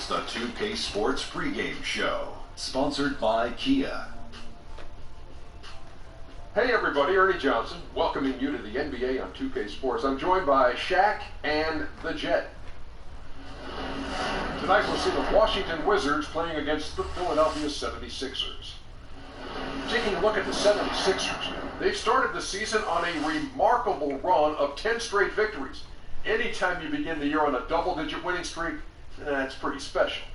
It's the 2K Sports pregame show, sponsored by Kia. Hey everybody, Ernie Johnson, welcoming you to the NBA on 2K Sports. I'm joined by Shaq and the Jet. Tonight we'll see the Washington Wizards playing against the Philadelphia 76ers. Taking a look at the 76ers, they've started the season on a remarkable run of 10 straight victories. Anytime you begin the year on a double-digit winning streak, that's pretty special.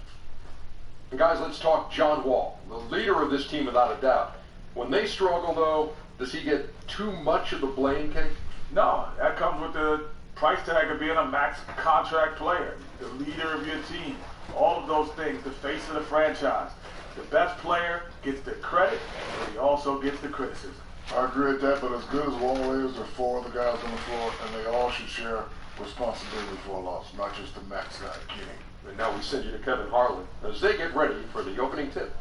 And guys, let's talk John Wall, the leader of this team without a doubt. When they struggle, though, does he get too much of the blame cake? No, that comes with the price tag of being a max contract player, the leader of your team, all of those things, the face of the franchise. The best player gets the credit, but he also gets the criticism. I agree with that, but as good as Wall is, there are four other guys on the floor, and they all should share responsibility for a loss, not just the max guy, Kenny. And now we send you to Kevin Harlan as they get ready for the opening tip.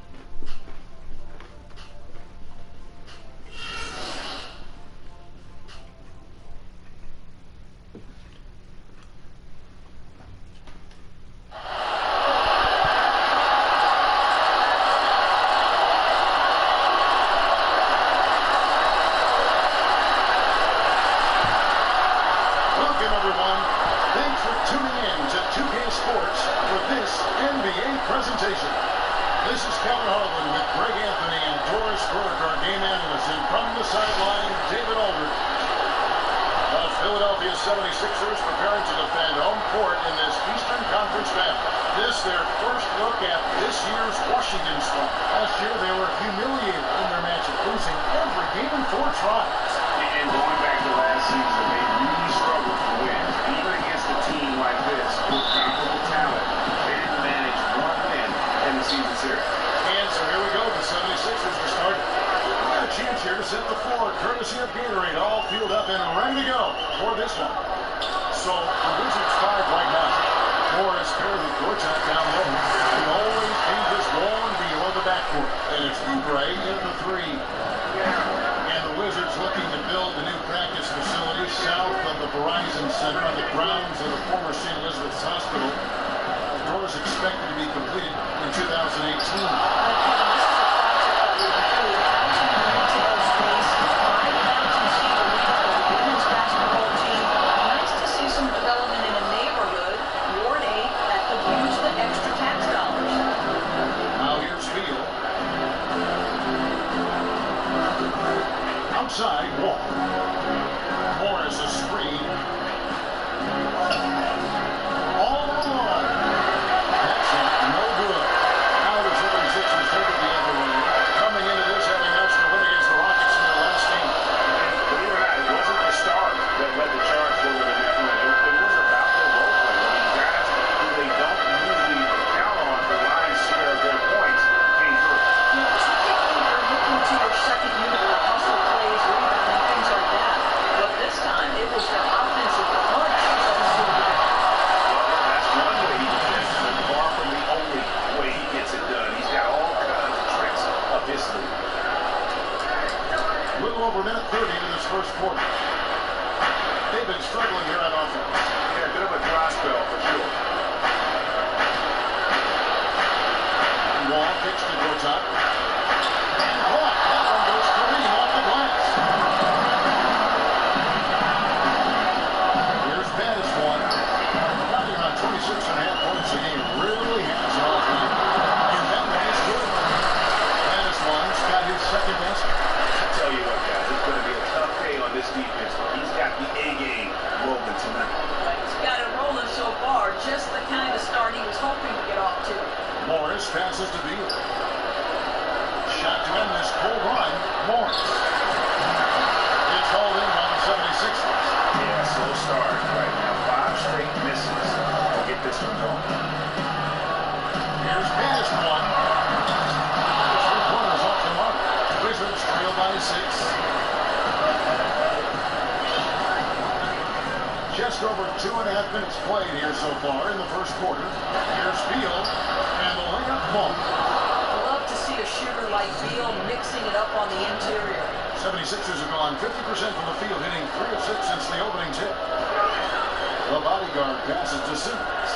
Philadelphia 76ers preparing to defend home court in this Eastern Conference battle. This their first look at this year's Washington squad. Last year they were humiliated in their matchup, losing every game in 4 tries. And going back to last season, they really struggled to win. Even against a team like this with comparable talent, they didn't manage one win in the season series. And so here we go, the 76ers are starting. A chance here to set the floor, courtesy of Gatorade, all fueled up and ready to go for this one. So the Wizards 5 right now. Morris paired with Gortat down low. He always changes Wall and Beal on the backcourt. And it's Oubre in the 3. And the Wizards looking to build the new practice facility south of the Verizon Center on the grounds of the former St. Elizabeth's Hospital. The door is expected to be completed in 2018. Outside, Wall. Morris a screen. All alone. That's no good. Now the 76ers take it the other way. Coming into this, having notched the win against the Rockets in their last game. Believe it or not, it wasn't the start that led the charge forward in that win. It was about the role play. Guys who they don't usually count on the lion's share of their points came through. Typically, you're looking to your second unit with hustle plays, rebounding, things like that. But this time, it was their offensive punch that was doing it. Well, that's one way he defends, but far from the only way he gets it done. He's got all kinds of tricks up his sleeve. A little over a minute 30 into this first quarter. They've been struggling here on offense. Yeah, a bit of a dry spell for sure. Wall kicks to Gortat. And block. That one goes Kareem off the glass. Here's Bettis one. Running on 26.5 points a game. Really has all time. And that one is good. Bettis one's got his second best. I tell you what, guys, it's going to be a tough day on this defense. He's got the A game rolling tonight. He's got it rolling so far, just the kind of start he was hoping to get off to. Morris passes to Beal. Shot to end this cold run. Morris. It's hauled in by the 76ers. Yeah, slow start right now. 5 straight misses to get this one going. Here's Bettis one. The 3-pointers off the mark. Wizards trail by 6. Just over 2.5 minutes played here so far in the first quarter. Here's Beal, and the layup ball. I love to see a shooter like Beal mixing it up on the interior. 76ers have gone 50% from the field, hitting 3 of 6 since the opening tip. The bodyguard passes to Simmons.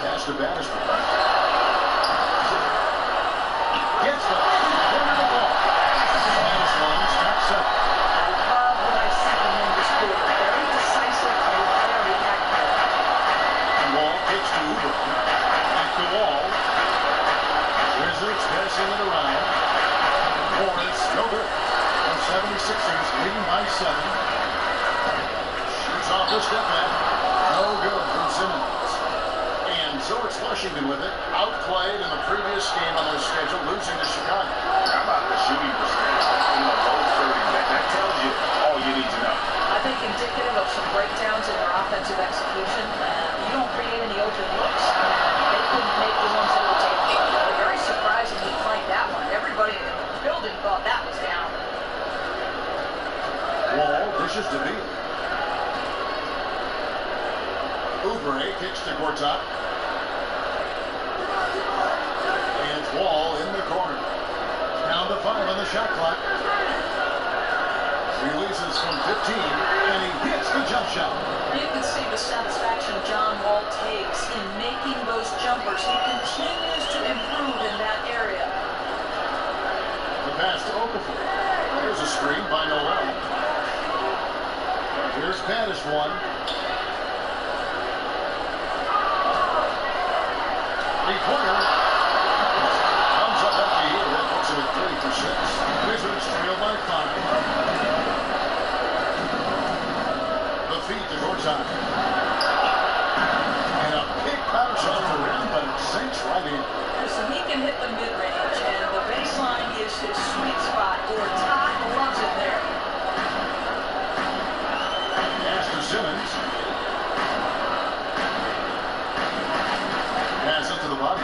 Pass to Battiston. Gets the corner of the ball. Battiston backs up. I love what I see from him this quarter. Very decisive and very accurate. Wall kicks to Uber. Back to Wall. Wizards passing it around. Warren's no good. The 76ers leading by 7. Shoots off the step back. No good from Simmons. And so it's Washington with it. Outplayed in the previous game on their schedule, losing to Chicago. How about the shooting percentage in the low 30s? That tells you all you need to know. I think indicative of some breakdowns in their offensive execution. You don't create any open looks. They couldn't make the ones that were taken. Very surprising to find that one. Everybody in the building thought that was down. Wall dishes to Beal. Oubre kicks to Gortat. And Wall in the corner. Down to 5 on the shot clock. Releases from 15, and he hits the jump shot. You can see the satisfaction John Wall takes in making those jumpers. He continues to improve in that area. The pass to Okafor. There's a screen by Noel. Here's Pattis one. Three-pointer. Comes up empty here. That puts him at 30%. Wizards trail by 5. The feed to Gortat. And a big power shot for him, but it sinks right in. Listen, he can hit the mid-range, and the baseline is his sweet spot. Gortat loves it there. Pass to Simmons. Pass into the body.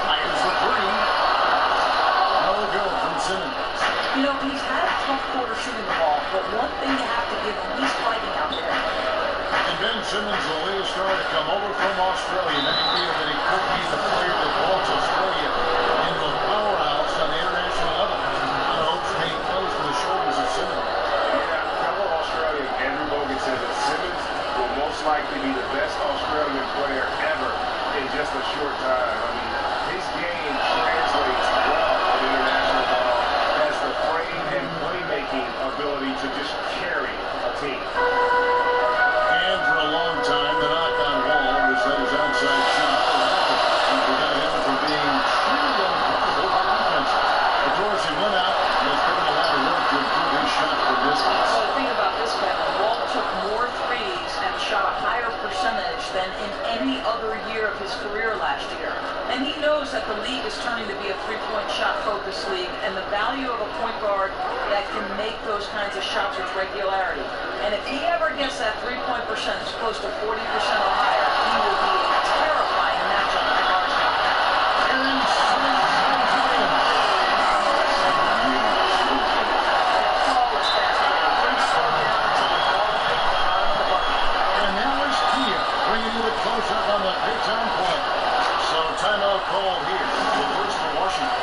Fires the 3. No good from Simmons. You know, he's had a tough quarter shooting the ball, but one thing you have to give him, he's fighting out there. And Ben Simmons, the latest star to come over from Australia. Many feel that he could be the player that vaults Australia into a powerhouse on the international level. On hopes being close to the shoulders of Simmons. Yeah, fellow Australian Andrew Bogut said that Simmons will most likely be the best Australian player ever in just a short time. I mean, his game translates well in international ball, has the frame and playmaking ability to just carry a team. And for a long time, the knock on Wall was that his outside shot and prevented him from being truly uncomfortable by defense. Of course, he went out and has put in a lot of work to improve his shot from distance. So the thing about this guy, Wall took more threes and shot a higher percentage than in any other year of his career last year. And he knows that the league is turning to be a three-point shot-focused league, and the value of a point guard that can make those kinds of shots with regularity. And if he ever gets that three-point percentage close to 40% or higher, he will be a terrifying matchup for Arsenal. And Simmons wins. Paul was fascinating. Things slow down until the ball hit the bottom of the bucket. And now is Kia bringing you a close-up on the big-time play. So timeout call here. Reverse to Washington.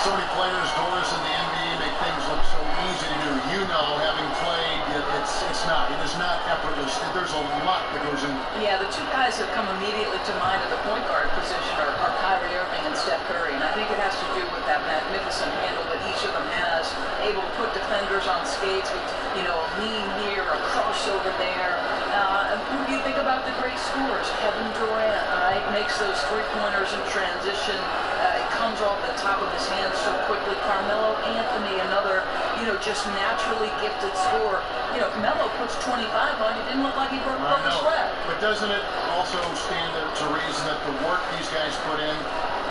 So many players, Doris, in the NBA make things look so easy to do. You know, having played, it's not. It is not effortless. There's a lot that goes into it. Yeah, the two guys that come immediately to mind at the point guard position are Kyrie Irving and Steph Curry. And I think it has to do with that magnificent handle that each of them has, able to put defenders on skates with, you know, a lean here, a crossover there. And you think about the great scorers, Kevin Durant, right, makes those three-pointers in transition. It comes off the top of his hands so quickly. Carmelo Anthony, another, you know, just naturally gifted scorer. You know, Melo puts 25 on you. Didn't look like he broke a sweat. But doesn't it also stand to reason that the work these guys put in,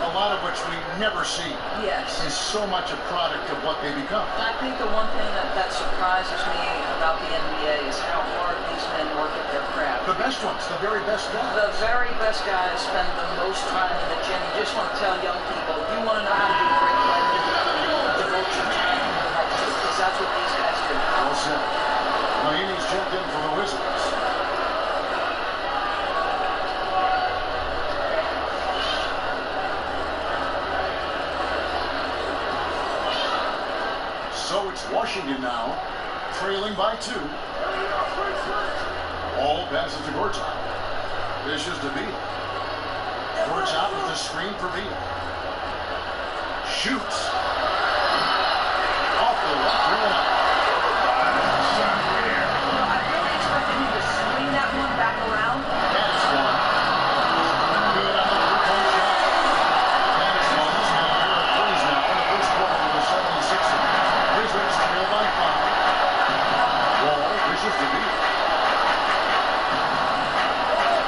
a lot of which we never see, Yes. is so much a product of what they become? I think the one thing that surprises me about the NBA is how hard these men work at their craft. The best ones, the very best ones. The very best guys spend the most time in the gym. You just want to tell young people, if you want to know how to be a great player, devote your time to the right stuff, because that's what these guys do. Well said. Miami's checked in for the Wizards. So it's Washington now, trailing by 2. Ball passes to Gortat. Dishes to Beal. Gortat with the screen for Beal. Shoots. Off the left rim. Shot there. I really expected him to swing that one back around. That's one. Good on the three-point shot. That's one. This is a pair of threes now in the first quarter of the 76ers. Wizards trail by 5. Wall dishes to Beal.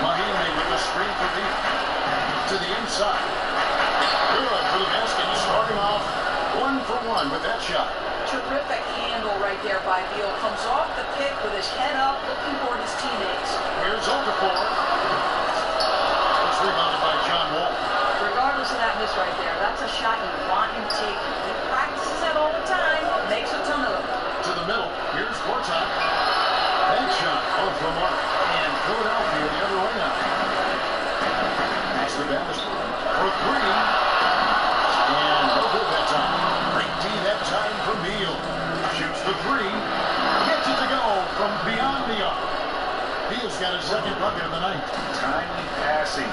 Mahimi with the screen for Beal. To the inside. Good for the basket. Starting off 1 for 1 with that shot. Terrific handle right there by Beal. Comes off the pick with his head up, looking toward his teammates. Here's Okafor. It's rebounded by John Wall. Regardless of that miss right there, that's a shot you want him taking. He practices that all the time, makes a ton of them. To the middle. Here's Gortat. Bank shot. Off the mark. And Philadelphia the other way now. That's the basket. For 3. And no good that time. 19 that time from Beal. Shoots the 3. Gets it to go from beyond the arc. Beal's got his second bucket of the night. Timely passing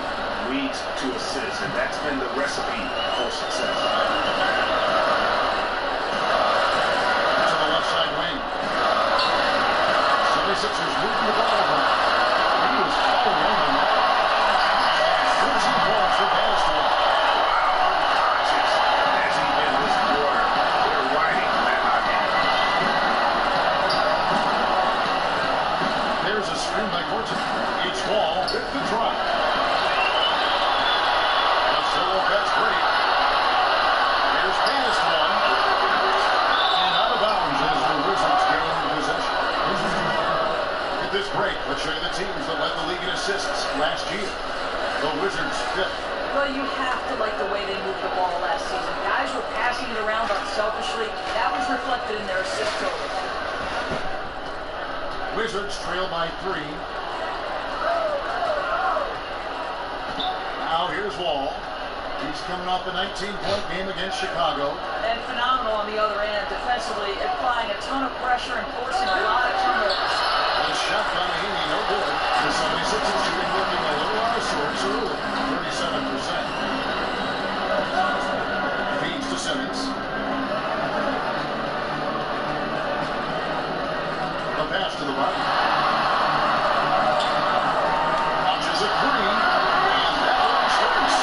leads to assists, and that's been the recipe for success. To the left side wing. 76ers moving the ball around. He was all alone. 13 points for Baniston. Unconscious as he been this quarter. They're riding that hockey. There's a screen by Gortat. Each Wall with the drop. A solo pass break. Here's Baniston. And out of bounds as the Wizards gain possession. At this break, let's show you the teams that led the league in assists last year. The Wizards 5th. Well, you have to like the way they moved the ball last season. Guys were passing it around unselfishly. That was reflected in their assist total. Wizards trail by 3. Now here's Wall. He's coming off a 19-point game against Chicago. And phenomenal on the other end, defensively, applying a ton of pressure and forcing a lot of turnovers. The shot by Mahimi, no good. The 76ers shooting looking a little out of sorts early, 37%. Feeds to Simmons. A pass to the bottom. Launches a 3, and that one scores.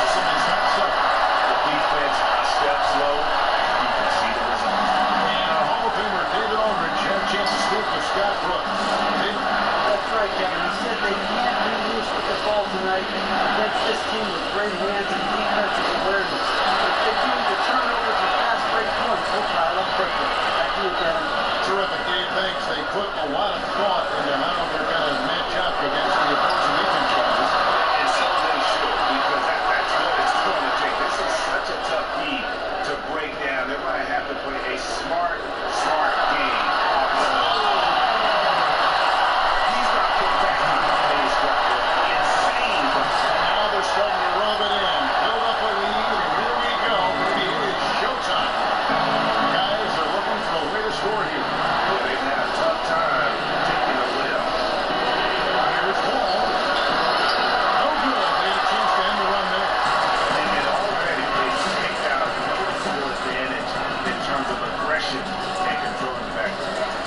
Simmons backs up. The defense steps low. You can see the results. And our Hall of Famer David Aldridge had a chance to speak with Scott Brooks. David? That's right, Kevin. He said they can't be loose with the ball tonight against this team with great hands and defensive awareness. If they do the turnovers and fast break points, we'll pile up quickly. Back to you, Kevin. Terrific, Dave. Thanks. They put a lot of thought into how they're going to match up against the opposing defense guys. And so they should, because that's what it's going to take. This is such a tough lead to break down. They're going to have to play a smart game. He's not put back in his structure. Insane. Now they're starting to rub it in. Build up a lead, and here we go. Maybe it is showtime. Guys are looking for a way to score here. They've had a tough time taking a lift. Here's Wall. No good. They had a chance to end the run there. And already they've taken out a noticeable advantage in terms of aggression and controlling the back.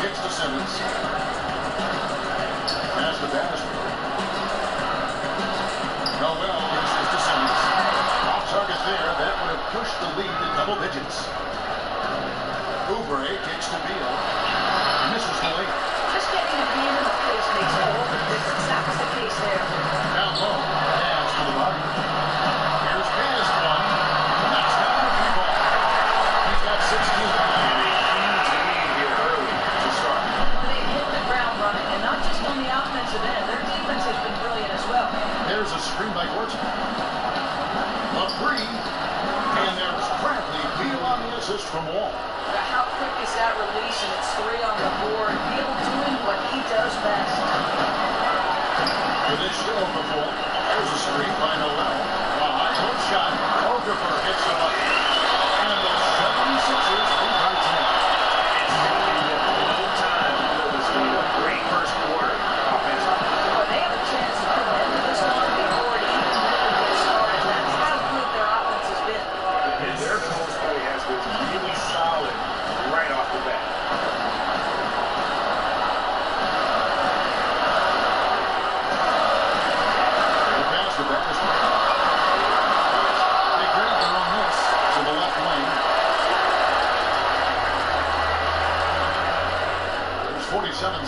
Kicks to Simmons. Pass to Baniston. Noel dishes to Simmons. Off target there. That would have pushed the lead to double digits. Oubre kicks to Beal. Misses the lane. Just getting a beam in the face makes all the difference. That was the case there. Down low. Pass to the body. Here's Baniston. Knocks down the free ball. He's got 16. And a huge lead here early to start. They hit the ground running, and not just on the offensive end. Their defense has been brilliant as well. There's a screen by Gortat. A 3. And there's Bradley. Beal on the assist from Wall. How quick is that release? And it's 3 on the board. Beal doing what he does best. With his show before. There's a screen by Noel. A high hook shot. Okafor hits the bucket. And the 76ers lead by 10. It's taking them no time to build this lead. A great first quarter.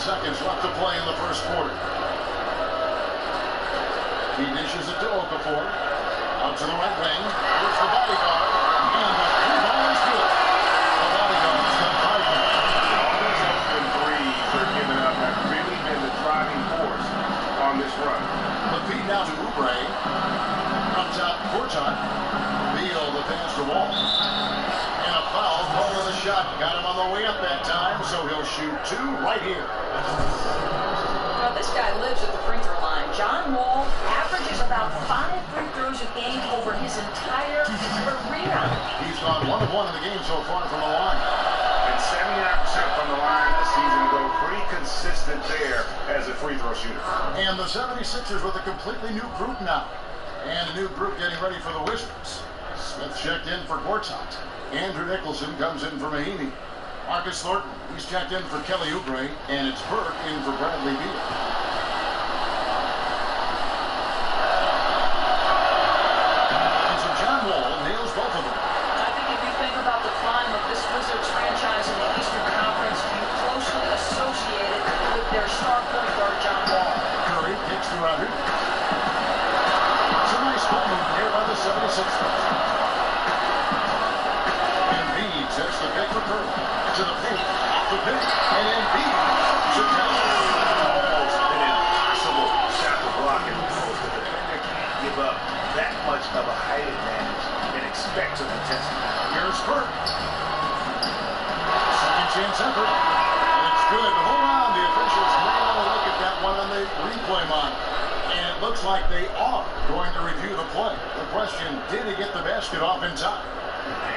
seconds left to play in the first quarter. He dishes it to Okafor. Out to the right wing. Here's the bodyguard. And the three ball is good. The bodyguard's got 5 minutes. All these open threes they're giving up have really been the driving force on this run. The feed now to Oubre. Up top, Gortat. Beal, the pass to Wall. And a foul called on the shot. Got him on the way up that time, so he'll shoot 2 right here. Well, this guy lives at the free throw line. John Wall averages about 5 free throws a game over his entire career. He's gone 1 of 1 in the game so far from the line. And 79% from the line this season ago. Pretty consistent there as a free throw shooter. And the 76ers with a completely new group now. And a new group getting ready for the Wizards. Smith checked in for Gortat. Andrew Nicholson comes in for Mahinmi. Marcus Thornton, he's checked in for Kelly Oubre. And it's Burke in for Bradley Beal. And so John Wall nails both of them. I think if you think about the climb of this Wizards franchise in the Eastern Conference, you closely associate it with their star point guard, John Wall. Curry kicks to Rodriguez. It's a nice ball move here by the 76ers. Embiid sets the pick for Curry. To the paint, off the pick, and Embiid to count. Almost an impossible shot to block in the post. The defender can't give up that much of a height advantage and expect to contest it. Here's Burke. Second chance effort. And it's good. But hold on. The officials may want to look at that one on the replay monitor. And it looks like they are going to review the play. The question, did he get the basket off in time?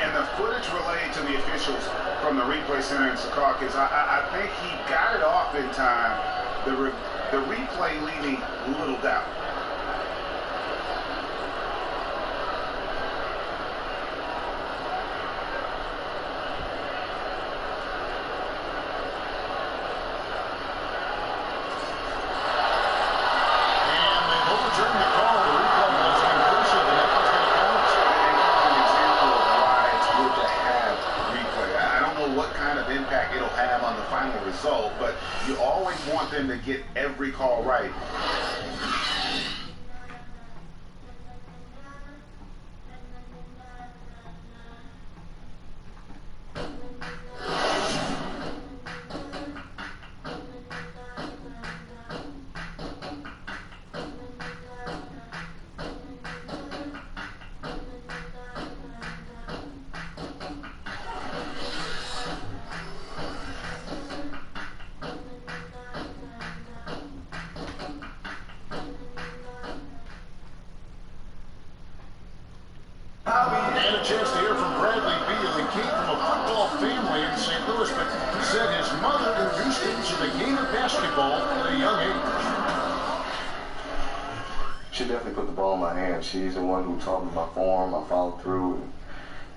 And the footage relayed to the officials from the replay center in Secaucus, I think he got it off in time. The replay leaving little doubt. And they've overturned the call. The replay was conclusive. And that's going to count. An example of why it's good to have replay. I don't know what kind of impact it'll have on the final result, but you always want them to get every call right. And a chance to hear from Bradley Beal. He came from a football family in St. Louis, but he said his mother introduced him to the game of basketball at a young age. She definitely put the ball in my hand. She's the one who taught me my form, I followed through,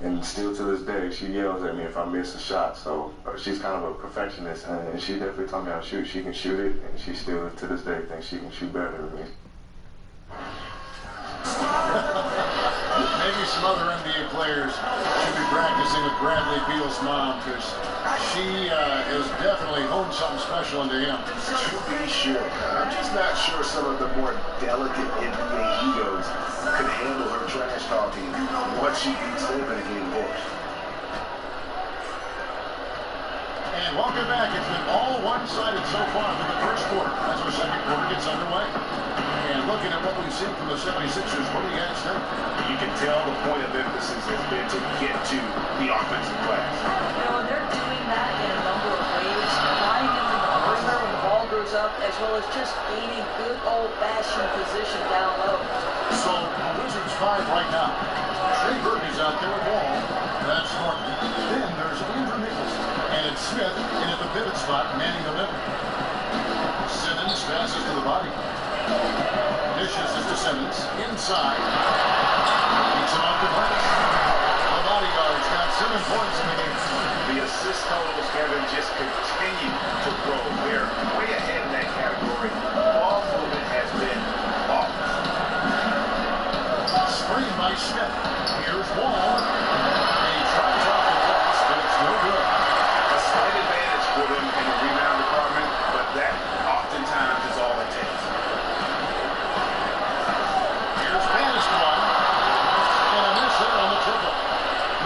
and still to this day, she yells at me if I miss a shot. So she's kind of a perfectionist, and she definitely taught me how to shoot. She can shoot it, and she still, to this day, thinks she can shoot better than me. Maybe some other NBA players should be practicing with Bradley Beal's mom, because she has definitely honed something special into him. To be sure. I'm just not sure some of the more delicate NBA egos could handle her trash talking once she beats them in a game horse. And welcome back. It's been all one-sided so far through the first quarter as our second quarter gets underway. And looking at what we've seen from the 76ers, what do you guys think? You can tell the point of emphasis has been to get to the offensive glass. You know, and they're doing that in a number of ways. Flying in from the perimeter when the ball goes up, as well as just gaining good old-fashioned position down low. So, Wizards 5 right now. Trey Burke is out there with Wall. That's Thornton. Then there's Andrew Nicholson. And it's Smith in at the pivot spot, manning the middle. Simmons passes to the body. Dishes it to Simmons. Inside. Beats him off the glass. The bodyguard's got 7 points in the game. The assist totals, Kevin, just continue to grow. They're way ahead in that category. Ball movement has been off. Screen by Smith. Here's Wall. He tries off the glass, but it's no good. A slight advantage for them in the rebound department, but that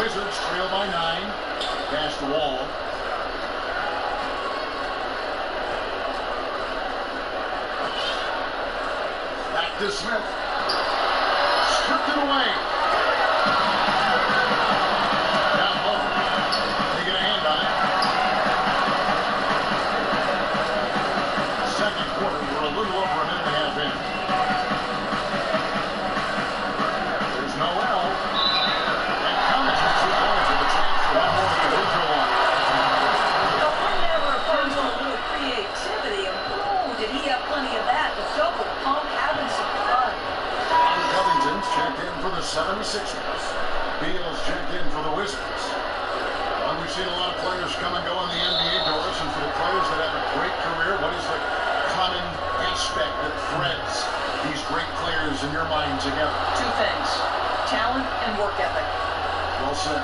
Wizards trail by 9. Past the wall. Back to Smith. Stripped it away. Down low. They get a hand on it. Second quarter, we're a little over a minute and a half in. There's Noel. And Cummings with 2 points with a chance for one more at the free throw line. The one never opposed a little creativity, and ooh, did he have plenty of that? The double pump, having some fun. Covington's checked in for the 76ers. Beal's checked in for the Wizards. Well, we've seen a lot of players come and go in the NBA doors, and for the players that have a great career, what is the common aspect that threads these great players in your mind together? 2 things, talent and work ethic. Well said.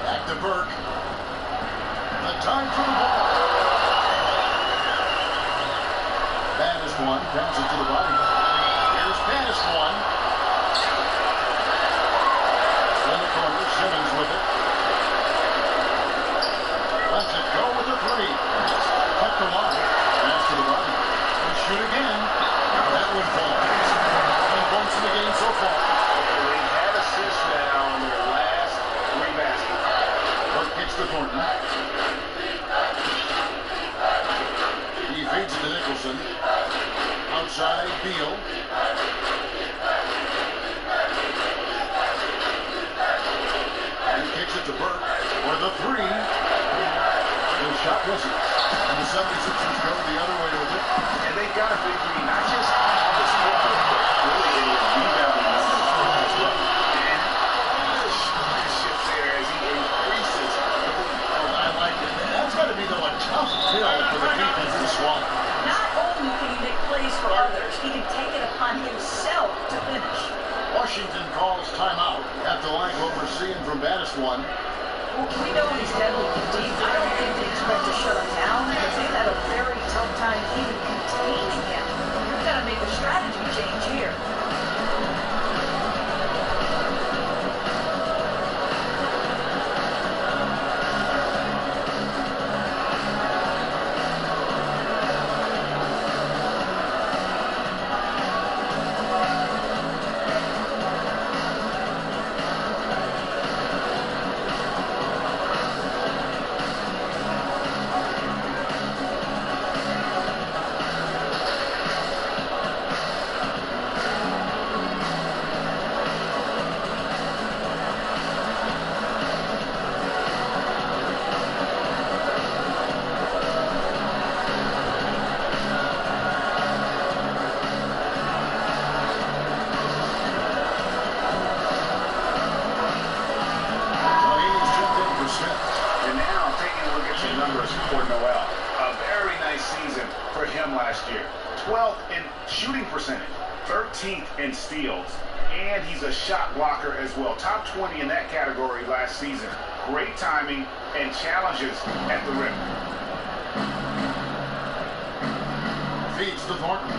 Back to Burke. The time for the ball. Baddest one, bounce it to the body. Here's baddest one. In the corner, Simmons with it. Lets it go with the 3. Cut the line. Pass to the body. And shoot again. That one falls. 10 points in the game so far. They've had assists now on their last 3 baskets. Burke kicks to Thornton. He feeds it to Nicholson. Outside, Beal. He kicks it to Burke for the 3. The shot misses. And the 76ers go the other way with it. And they've got a big lead, not just on the score, but really in the rebounding numbers as well. And the ship there as he increases the lead. I like it. That's got to be, though, a tough pill for the defense to swallow. Not only can he make plays for others, he can take it upon himself to finish. Washington calls timeout. Have to like what we're seeing from baddest one. Well, we know he's deadly deep. I don't think they expect to shut him down because they've had a very tough time even containing him. You've got to make a strategy change here. for Noel. A very nice season for him last year. 12th in shooting percentage, 13th in steals, and he's a shot blocker as well. Top 20 in that category last season. Great timing and challenges at the rim. Feeds to Thornton.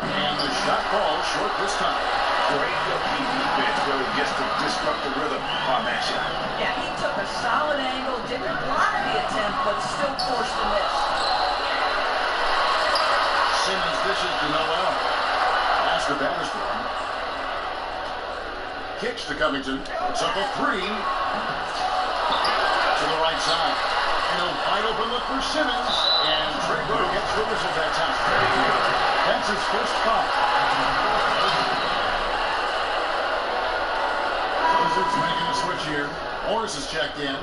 And the shot falls short this time. Great looking defense, really, just to disrupt the rhythm on that shot. Yeah, he took a solid angle, didn't block the attempt, but still forced the miss. Simmons dishes to Noel. That's the baddest one. Kicks to Covington. It's up a three. To the right side. And a wide open look for Simmons. And Trey Burke gets the whistle that time. That's his first foul. Wizards making a switch here. Morris is checked in.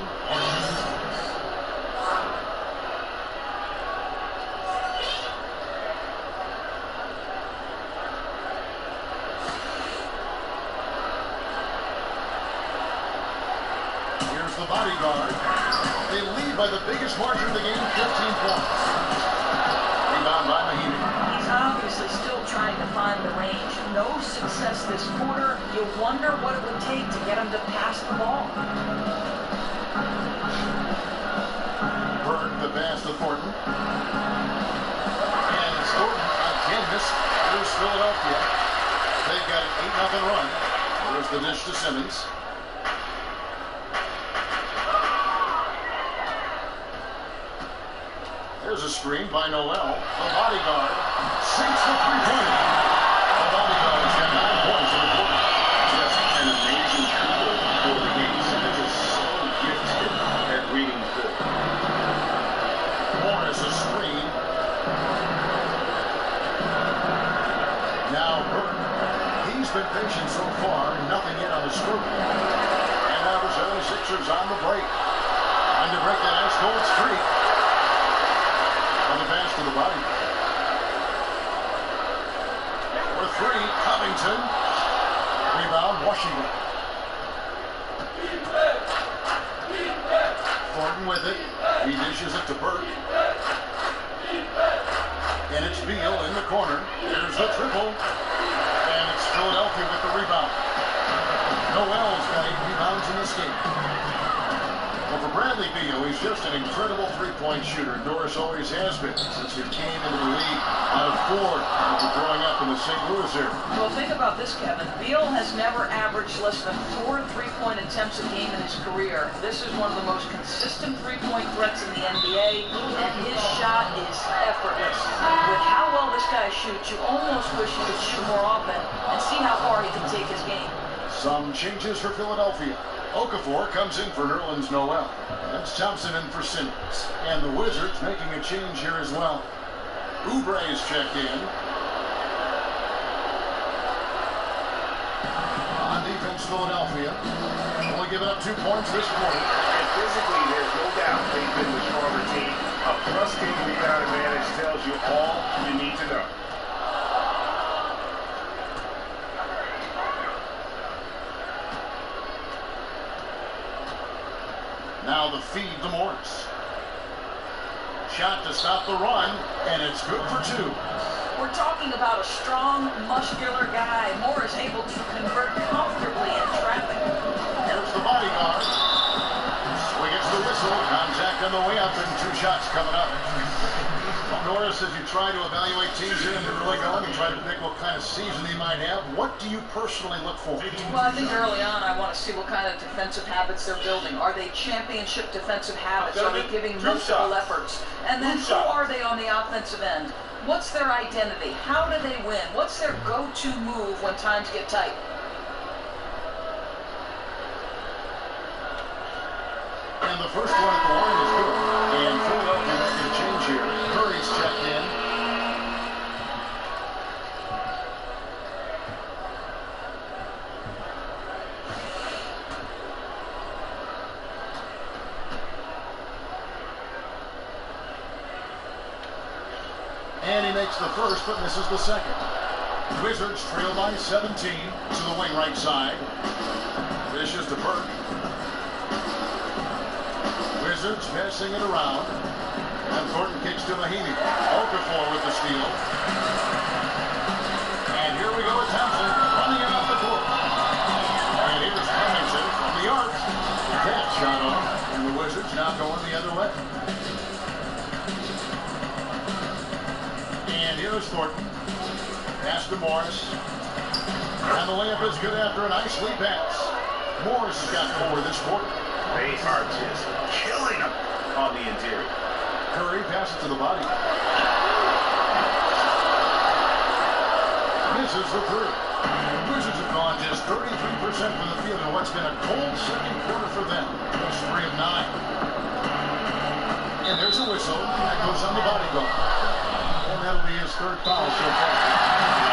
Here's the bodyguard. They lead by the biggest margin of the game, 15 points. Rebound by Mahinmi. He's obviously still trying to find the range. No success this quarter. You wonder what it would take to get him to pass the ball. pass to Thornton. And Thornton again missed. Here's Philadelphia. They've got an 8-0 run. There's the dish to Simmons. There's a screen by Noel. The bodyguard sinks the three-pointer. The bodyguard's got 9 points in the quarter. Just an amazing shooter for the game. Simmons is so gifted at reading the field. Morris a screen. Now Burke. He's been patient so far. Nothing yet on the scoop. And now the 76ers on the break. Trying to break that ice cold streak. On the pass to the body. For 3, Covington. Rebound, Washington. Thornton with it. He dishes it to Burke. And it's Beal in the corner. There's the triple. And it's Philadelphia with the rebound. Noel's got 8 rebounds in this game. Well, for Bradley Beal, he's just an incredible three-point shooter. Doris always has been since he came into the league out of Ford after growing up in the St. Louis area. Well, think about this, Kevin. Beal has never averaged less than 4 3-point attempts a game in his career. This is one of the most consistent three-point threats in the NBA, and his shot is effortless. With how well this guy shoots, you almost wish he could shoot more often and see how far he can take his game. Some changes for Philadelphia. Okafor comes in for Nerlens Noel. That's Thompson in for Simmons. And the Wizards making a change here as well. Oubre's checked in. On defense, Philadelphia. Only giving up 2 points this quarter. And physically, there's no doubt they've been the stronger team. A frustrating rebound advantage tells you all you need to know. Now the feed to Morris. Shot to stop the run, and it's good for 2. We're talking about a strong, muscular guy. Morris able to convert comfortably in traffic. There's the bodyguard. Swing gets the whistle. Contact on the way up, and 2 shots coming up. Norris, as you try to evaluate teams here in the early going and try to predict what kind of season they might have, what do you personally look for? Well, I think early on I want to see what kind of defensive habits they're building. Are they championship defensive habits? Are they giving multiple efforts? And then who are they on the offensive end? What's their identity? How do they win? What's their go-to move when times get tight? And the first one at the line is good. And Philadelphia making a change here. Curry's checked in. And he makes the first, but misses the second. Wizards trail by 17 to the wing right side. Dishes to Burke. Wizards passing it around. And Thornton kicks to Mahinmi. Okafor with the steal. And here we go with Thompson running it off the court. And here's Covington from the arc. That shot off. And the Wizards now going the other way. And here's Thornton. Pass to Morris. And the layup is good after a nice lead pass. Morris has got 4 this quarter. They are just killing them on the interior. Curry passes to the body. Misses the 3. Wizards have gone just 33% from the field in what's been a cold second quarter for them. That's 3 of 9. And there's a whistle. That goes on the bodyguard. And that'll be his 3rd foul so far.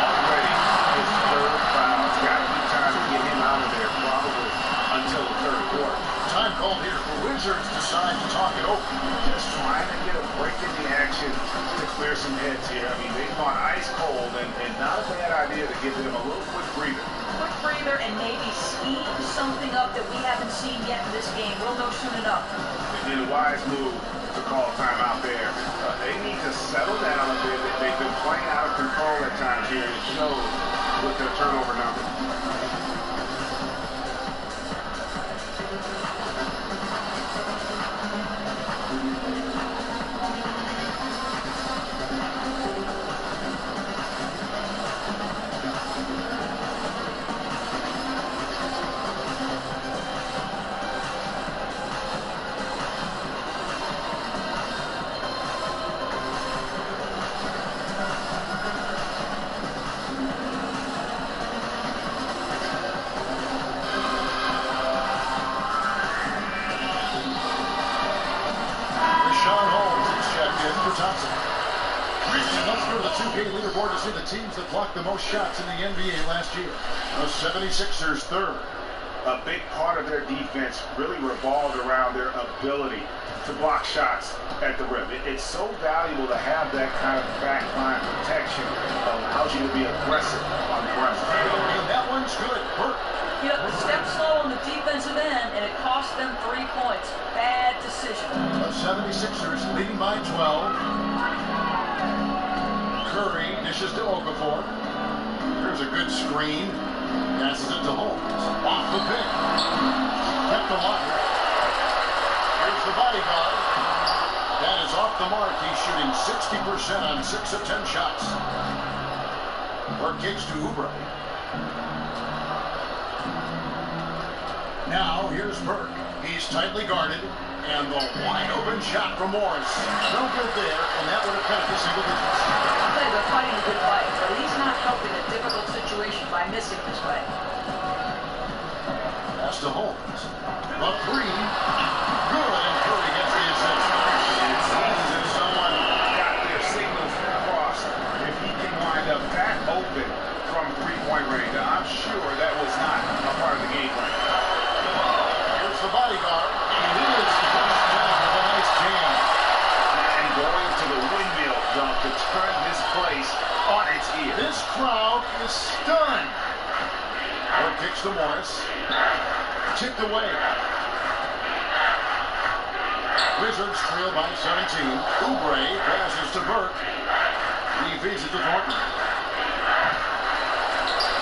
Already his 3rd foul. It's got to be time to get him out of there probably until the 3rd quarter. Time called here for Wizards decide to talk it over. Just trying to get a break in the action to clear some heads here. I mean, they've gone ice cold, and not a bad idea to give them a little quick breather. Quick breather and maybe scheme something up that we haven't seen yet in this game. We'll know soon enough. It'd be a wise move to call timeout there. They need to settle down a bit. They've been playing out of control at times here. It shows with their turnover number. for Thompson. And let's go to the 2K leaderboard to see the teams that blocked the most shots in the NBA last year. The 76ers third. A big part of their defense really revolved around their ability to block shots at the rim. It's so valuable to have that kind of backline protection. It allows you to be aggressive on the perimeter. And that one's good. Burke. You know, step slow on the defensive end, and it cost them 3 points. Bad decision. The 76ers leading by 12. Curry dishes to Okafor. Here's a good screen. Passes it to Holmes. Off the pick. Kept alive. Here's the bodyguard. That is off the mark. He's shooting 60% on 6 of 10 shots. Burke kicks to Oubre. Now here's Burke. He's tightly guarded. And the wide open shot from Morris. No good there, and that would have cut it to single digits. I'll tell you, they're fighting a good fight, but he's not helping a difficult situation by missing this way. Pass to Holmes. The three. Good, and Curry gets the assist. It seems as if someone got their signals crossed. If he can wind up that open from three-point range, I'm sure that was not a part of the game plan. Here's the bodyguard. And he is pushed down with a nice jam. And going to the windmill dunk to turn this place on its ear. This crowd is stunned. Burke kicks to Morris. Tipped away. Wizards trail by 17. Oubre passes to Burke. He feeds it to Thornton.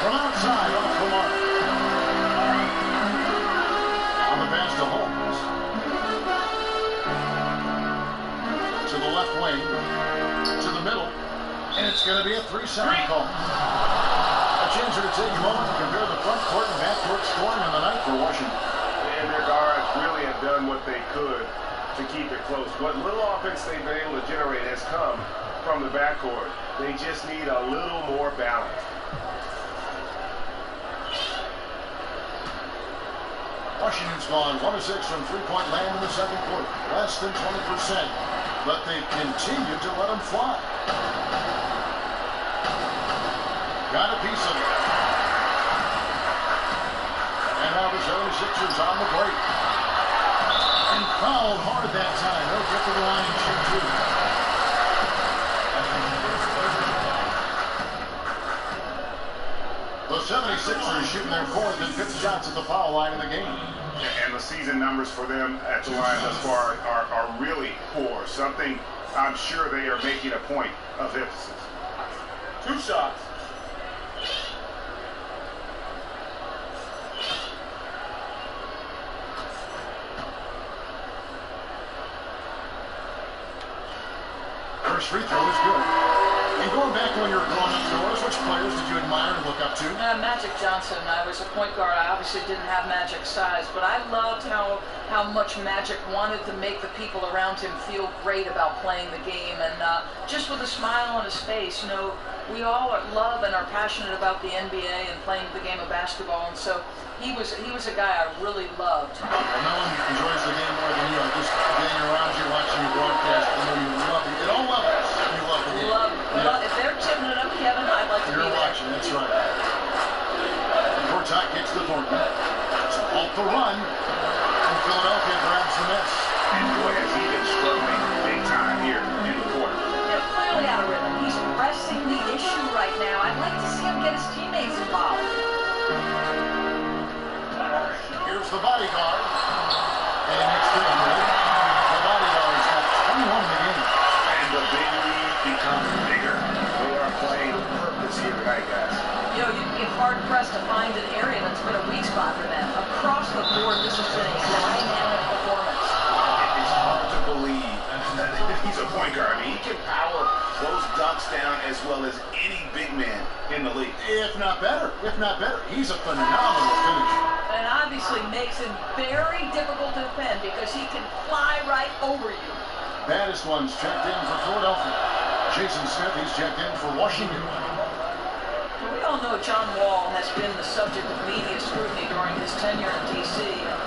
From outside, off the mark. On the pass to Holmes. To the left wing. To the middle. And it's going to be a 3-second call. A chance here to take a moment to compare the front court and back court scoring on the night for Washington. And their guards really have done what they could to keep it close. What little offense they've been able to generate has come from the backcourt. They just need a little more balance. Washington's gone 1 of 6 from three-point land in the second quarter. Less than 20%. But they've continued to let them fly. Got a piece of it. And now the 76ers on the break. And fouled hard that time. They'll get to the line and shoot two. The 76ers shooting their 4th and 5th shots at the foul line in the game. And the season numbers for them at the line thus far are really poor. Something I'm sure they are making a point of emphasis. 2 shots. First free throw is good. And going back when you were growing up, Doris, which players did you admire and look up to? Magic Johnson. I was a point guard. I obviously didn't have Magic's size, but I loved how much Magic wanted to make the people around him feel great about playing the game. And just with a smile on his face, you know, we all love and are passionate about the NBA and playing the game of basketball. And so he was a guy I really loved. Well, no one enjoys the game more than you. I'm just being around you, watching you broadcast. I know you love it. At all levels, you love the game. If they're tipping it up, Kevin, I'd like to be there. You're watching, that's right. Gortat gets to Thornton. It's off the run. And Philadelphia grabs the miss. And boy, has he been struggling big time here in the quarter. They're clearly out of rhythm. He's pressing the issue right now. I'd like to see him get his teammates involved. Here's the bodyguard. And it's the The bodyguard's got 21 in the game. And the big lead becomes bigger. They are playing with purpose here tonight, guys. You know, you'd be hard-pressed to find an area that's been a weak spot for them. Across the board, this has been a dynamic performance. It's hard to believe that he's a point guard. I mean, he can power those dunks down as well as any big man in the league. If not better. He's a phenomenal finisher. And obviously makes him very difficult to defend because he can fly right over you. Baddest one's checked in for Philadelphia. Jason Smith, he's checked in for Washington. We all know John Wall has been the subject of media scrutiny during his tenure in D.C.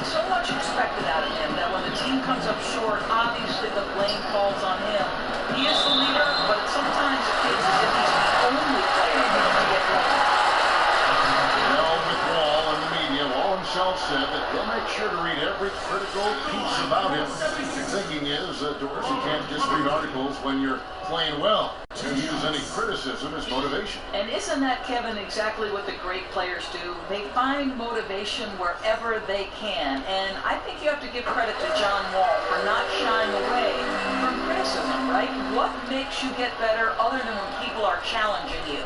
So much expected out of him that when the team comes up short, obviously the blame falls on him. He is can't just read articles when you're playing well to use any criticism as motivation. And isn't that, Kevin, exactly what the great players do? They find motivation wherever they can. And I think you have to give credit to John Wall for not shying away from criticism, right? What makes you get better other than when people are challenging you?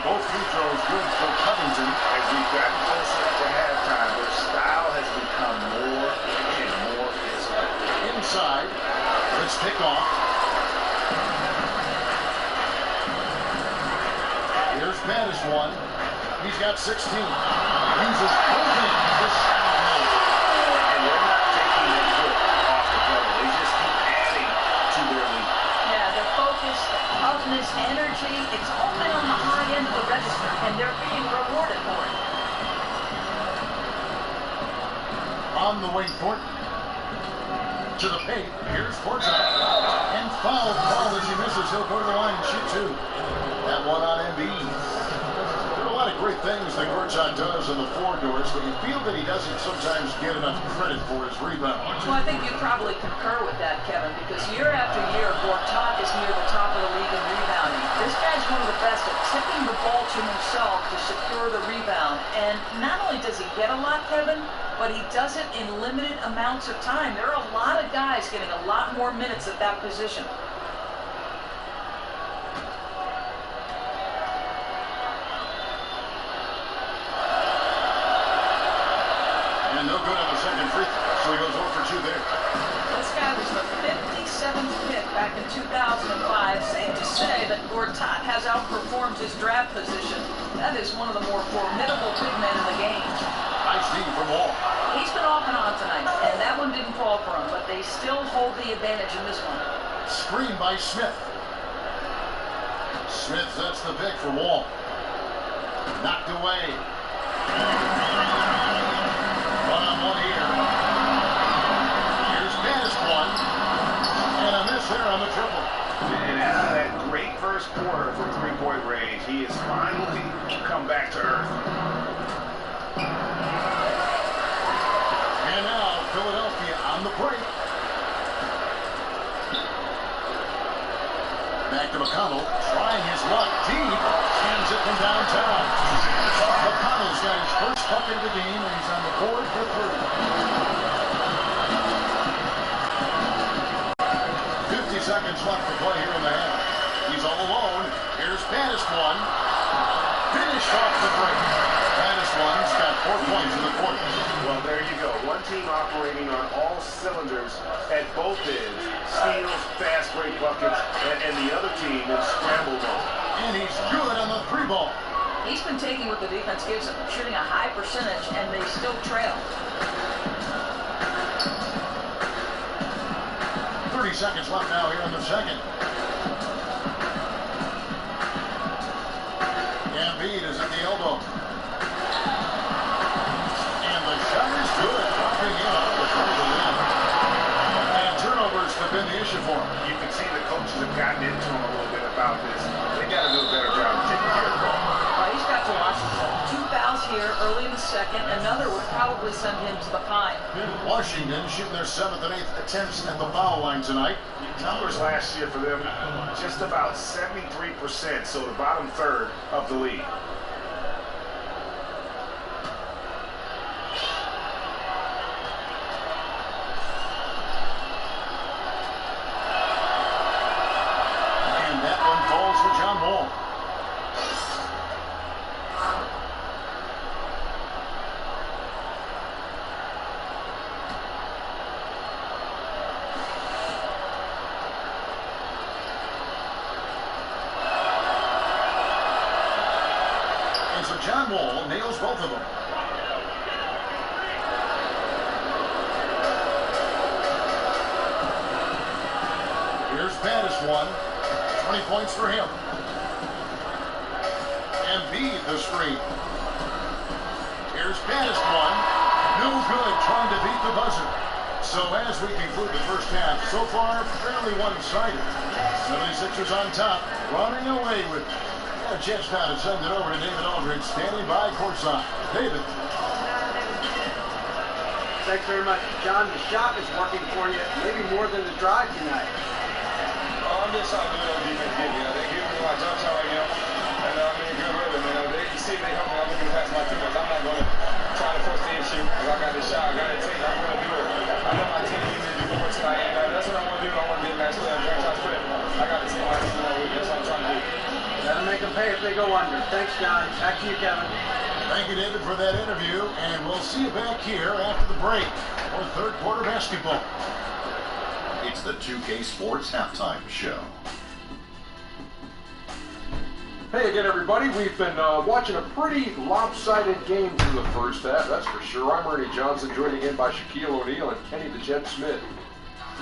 Both free throws good for Covington. As we've gotten closer to halftime, their style has become more and more physical. Inside, let's pick off. Here's Mattis one. He's got 16. Uses Covington to shot out. And they're not taking their foot off the pedal. They just keep adding to their lead. Yeah, the focus, the toughness, energy, it's all been on the high end of the register, and they're being rewarded for it. On the wing court. To the paint. Here's Portnoy. And foul called as he misses. He'll go to the line and shoot two. That one on Embiid. There are a lot of great things that Gortat does in the floor, Doris, but you feel that he doesn't sometimes get enough credit for his rebounds. Well, I think you probably concur with that, Kevin, because year after year, Gortat is near the top of the league in rebounding. This guy's one of the best at tipping the ball to himself to secure the rebound. And not only does he get a lot, Kevin, but he does it in limited amounts of time. There are a lot of guys getting a lot more minutes at that position. And no good on the second free throw, so he goes 0 for 2 there. This guy was the 57th pick back in 2005. Safe to say that Gortat has outperformed his draft position. That is one of the more formidable big men in the game. Nice D from Wall. He's been off and on tonight, and that one didn't fall for him, but they still hold the advantage in this one. Screen by Smith. Smith sets the pick for Wall. Knocked away. One-on-one here. Here's Mattis one. And a miss there on the triple. And after that great first quarter from three-point range, he has finally come back to earth. And now Philadelphia on the break. Back to McConnell, trying his luck deep, sends it from downtown. McConnell's got his first bucket of the game, and he's on the board for 3. 50 seconds left to play here in the half. He's all alone. Here's Mattis one. Finished off the break. Mattis one's got 4 points in the quarter. Well, there you go. One team operating on all cylinders at both ends. Steals, fast break buckets, and the other team in scramble mode. And he's good on the 3 ball. He's been taking what the defense gives him, shooting a high percentage, and they still trail. 30 seconds left now here in the second. Embiid is at the elbow. And the shot is good, dropping in off the front of the rim. And turnovers have been the issue for him. You can see the coaches have gotten into him a little bit about this. They got to do a better job of taking care of the ball. He's got to watch himself. 2 fouls here early in the second. Another would probably send him to the pine. Washington shooting their 7th and 8th attempts at the foul line tonight. Numbers last year for them, just about 73%, so the bottom third of the league. And that one falls for John Wall. And so John Wall nails both of them. Here's Mattis one. 20 points for him. Embiid the screen. Here's Mattis one. No good, trying to beat the buzzer. So as we conclude the first half, so far fairly one-sided. 76ers on top, running away with a chance now to send it over to David Aldridge, standing by courtside. David. Thanks very much, John. The shot is working for you, maybe more than the drive tonight. I'm just trying to do what defense give me. They give me my jump shot right now, and I'm in a good rhythm. They see they help me. I'm looking past my teammates. I'm not going to try to force the issue. If I got the shot, I got to take it. I'm going to do it. I know my team needs me to do more tonight, and that's what I want to do. I want to get matched up. I got to take my team all week. That's what I'm trying to do. Gotta make them pay if they go under. Thanks, John. Back to you, Kevin. Thank you, David, for that interview, and we'll see you back here after the break for third quarter basketball. It's the 2K Sports Halftime Show. Hey again, everybody. We've been watching a pretty lopsided game through the first half, that's for sure. I'm Ernie Johnson, joined again by Shaquille O'Neal and Kenny the Jet Smith.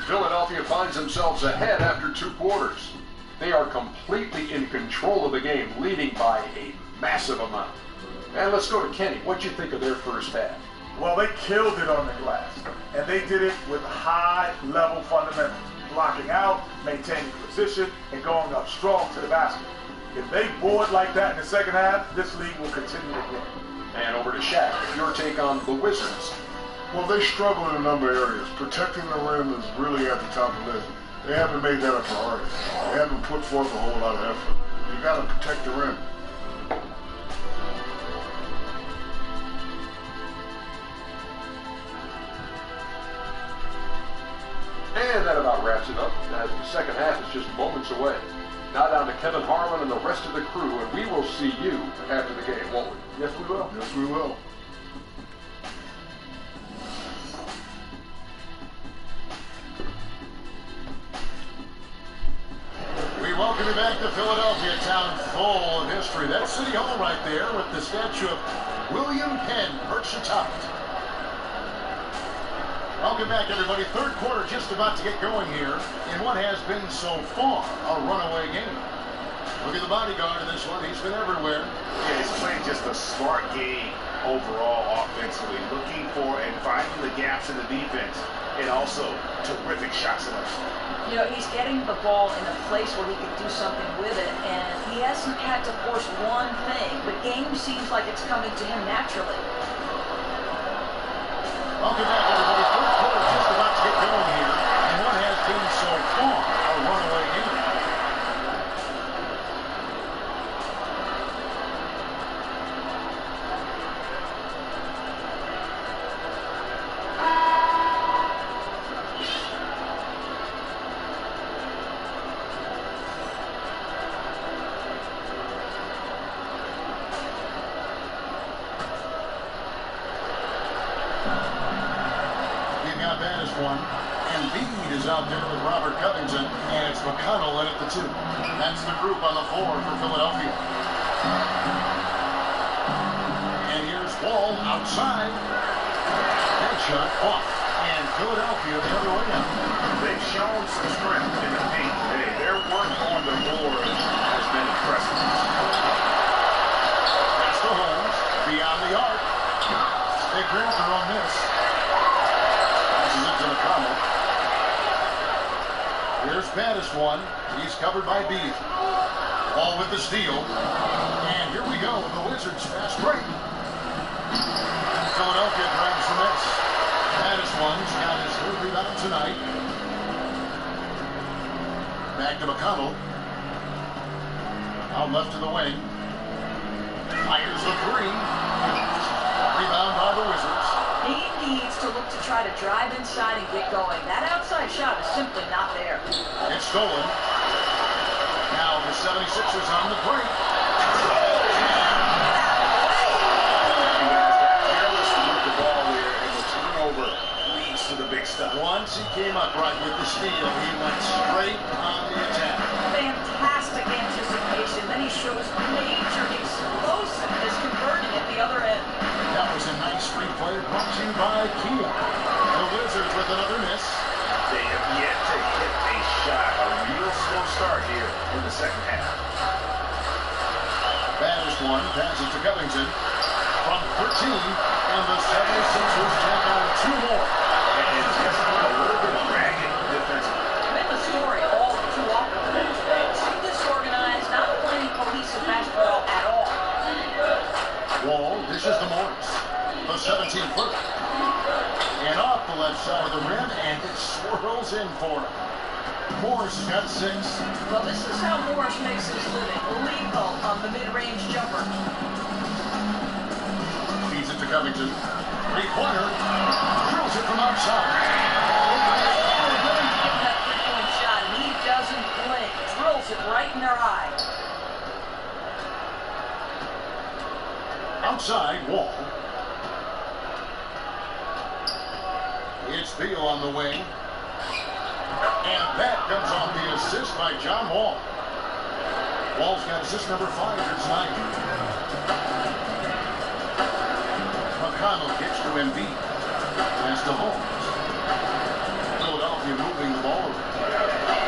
Philadelphia finds themselves ahead after 2 quarters. They are completely in control of the game, leading by a massive amount. And let's go to Kenny. What'd you think of their first half? Well, they killed it on the glass, and they did it with high-level fundamentals, blocking out, maintaining position, and going up strong to the basket. If they board like that in the second half, this league will continue to win. And over to Shaq, your take on the Wizards. Well, they struggle in a number of areas. Protecting the rim is really at the top of the list. They haven't made that a priority. They haven't put forth a whole lot of effort. You got to protect the rim. And that about wraps it up, as the second half is just moments away. Now down to Kevin Harlan and the rest of the crew, and we will see you after the game, won't we? Yes, we will. Yes, we will. We welcome you back to Philadelphia, a town full of history. That's City Hall right there with the statue of William Penn perched atop it. Welcome back, everybody. Third quarter just about to get going here in what has been so far a runaway game. Look at the bodyguard in this one. He's been everywhere. Yeah, he's playing just a smart game overall offensively, looking for and finding the gaps in the defense, and also terrific shot selection. You know, he's getting the ball in a place where he can do something with it, and he hasn't had to force one thing. The game seems like it's coming to him naturally. Welcome back, everybody. Third quarter just about to get going here in what has been so far a runaway game. Embiid is out there with Robert Covington, and it's McConnell in at the 2. That's the group on the floor for Philadelphia. And here's Wall outside. Headshot off, and Philadelphia the other way out. They've shown some strength in the paint today. Their work on the board has been impressive. Pass to Holmes, beyond the arc. They grab their own miss. Passes it to McConnell. Here's Baddest one. He's covered by Beef. All with the steal. And here we go with the Wizards fast break. Philadelphia grabs the miss. Baddest one's got his third rebound tonight. Back to McConnell. Out left to the wing. Fires the 3. Rebound by the Wizards. He needs to look to try to drive inside and get going. That outside shot is simply not there. It's stolen. Now the 76ers on the break. Careless to move the ball there, and the turnover leads to the big stuff. Once he came up right with the steal, he went straight on the attack. Fantastic anticipation. Then he shows major explosiveness converting at the other end. That was a nice replay brought to you by Kia. The Wizards with another miss. They have yet to hit a shot. A real slow start here in the second half. Baddest one passes to Covington from 13, and the 76ers tack on 2 more. And just Morris has got 6. Well, this is how Morris makes his living. Lethal on the mid-range jumper. Feeds it to Covington. Three-pointer. Drills it from outside. That three-point shot, and he doesn't blink. Drills it right in their eye. Outside, Wall. It's Beal on the wing. And that comes off the assist by John Wall. Wall's got assist number 5 here tonight. McConnell kicks to Embiid. Pass to Holmes. Philadelphia moving the ball.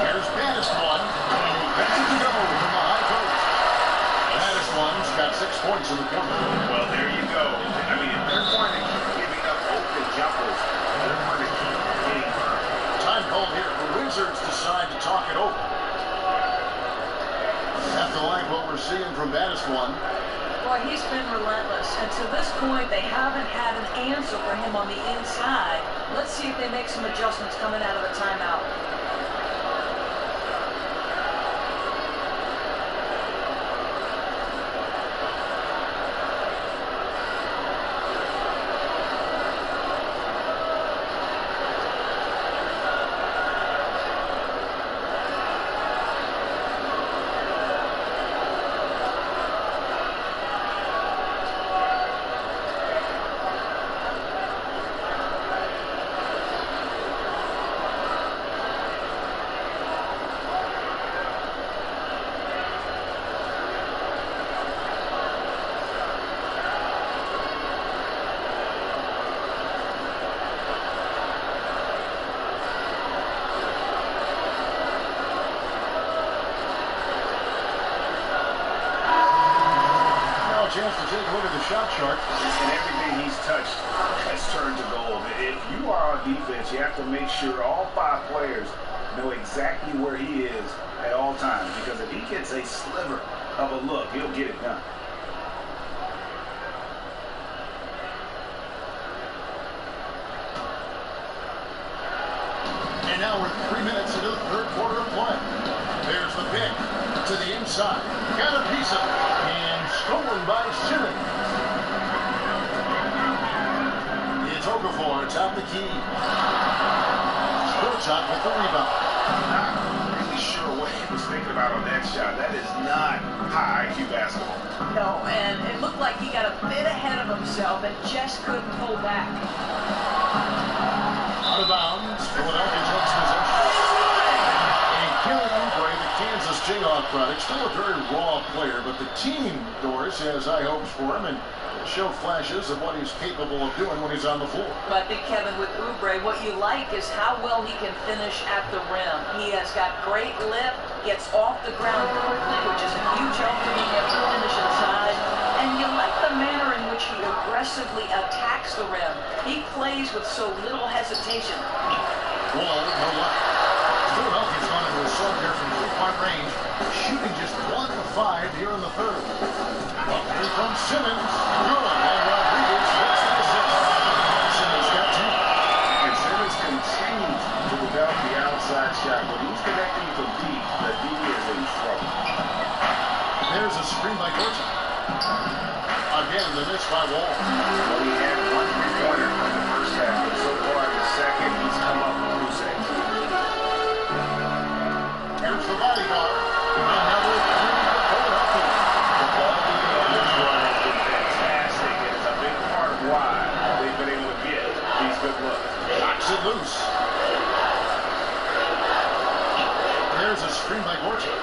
Here's Baddest-One. Passes to go from the high post. Baddest-One's got 6 points in the quarter. Well, there you go. I mean, if they're going to keep giving up open jumpers, they're going to keep getting burned. Time called here. The Wizards decide to talk it over. Have to like what we're seeing from Baddest-One. Boy, he's been relentless, and to this point, they haven't had an answer for him on the inside. Let's see if they make some adjustments coming out of the timeout. Chance to take a look at the shot chart. And everything he's touched has turned to gold. If you are on defense, you have to make sure all 5 players know exactly where he is at all times. Because if he gets a sliver of a look, he'll get it done. And now we're 3 minutes into the third quarter of play. There's the pick to the inside. Got a piece of it. And stolen by Simmons. It's Okafor. It's out the key. Sportshot with the rebound. Not really sure what he was thinking about on that shot. That is not high IQ basketball. No, and it looked like he got a bit ahead of himself and just couldn't pull back. Out of bounds. Philadelphia takes possession. Kelly Oubre, the Kansas Jayhawk product, still a very raw player, but the team, Doris, has high hopes for him and show flashes of what he's capable of doing when he's on the floor. But I think, Kevin, with Oubre, what you like is how well he can finish at the rim. He has got great lift, gets off the ground quickly, which is a huge help for being able to finish inside. And you like the manner in which he aggressively attacks the rim. He plays with so little hesitation. Wall, no luck. Philadelphia's gone into a slump here from 3-point range, shooting just 1 of 5 here in the third. Up here from Simmons. Good. And Rodriguez gets the assist. Simmons got 2. And Simmons continues to develop the outside shot. When he's connecting from deep, the D is in trouble. There's a screen by Gorton. Again, the miss by Wall. Well, he had 1 3-pointer in the first half, but so far in the second, he's come up with 2 saves. Here's the bodyguard. Another 3 for Philadelphia. The ball movement on this run has been fantastic, and it's a big part of why they've been able to get these good looks. Knocks it loose. There's a screen by Gorton.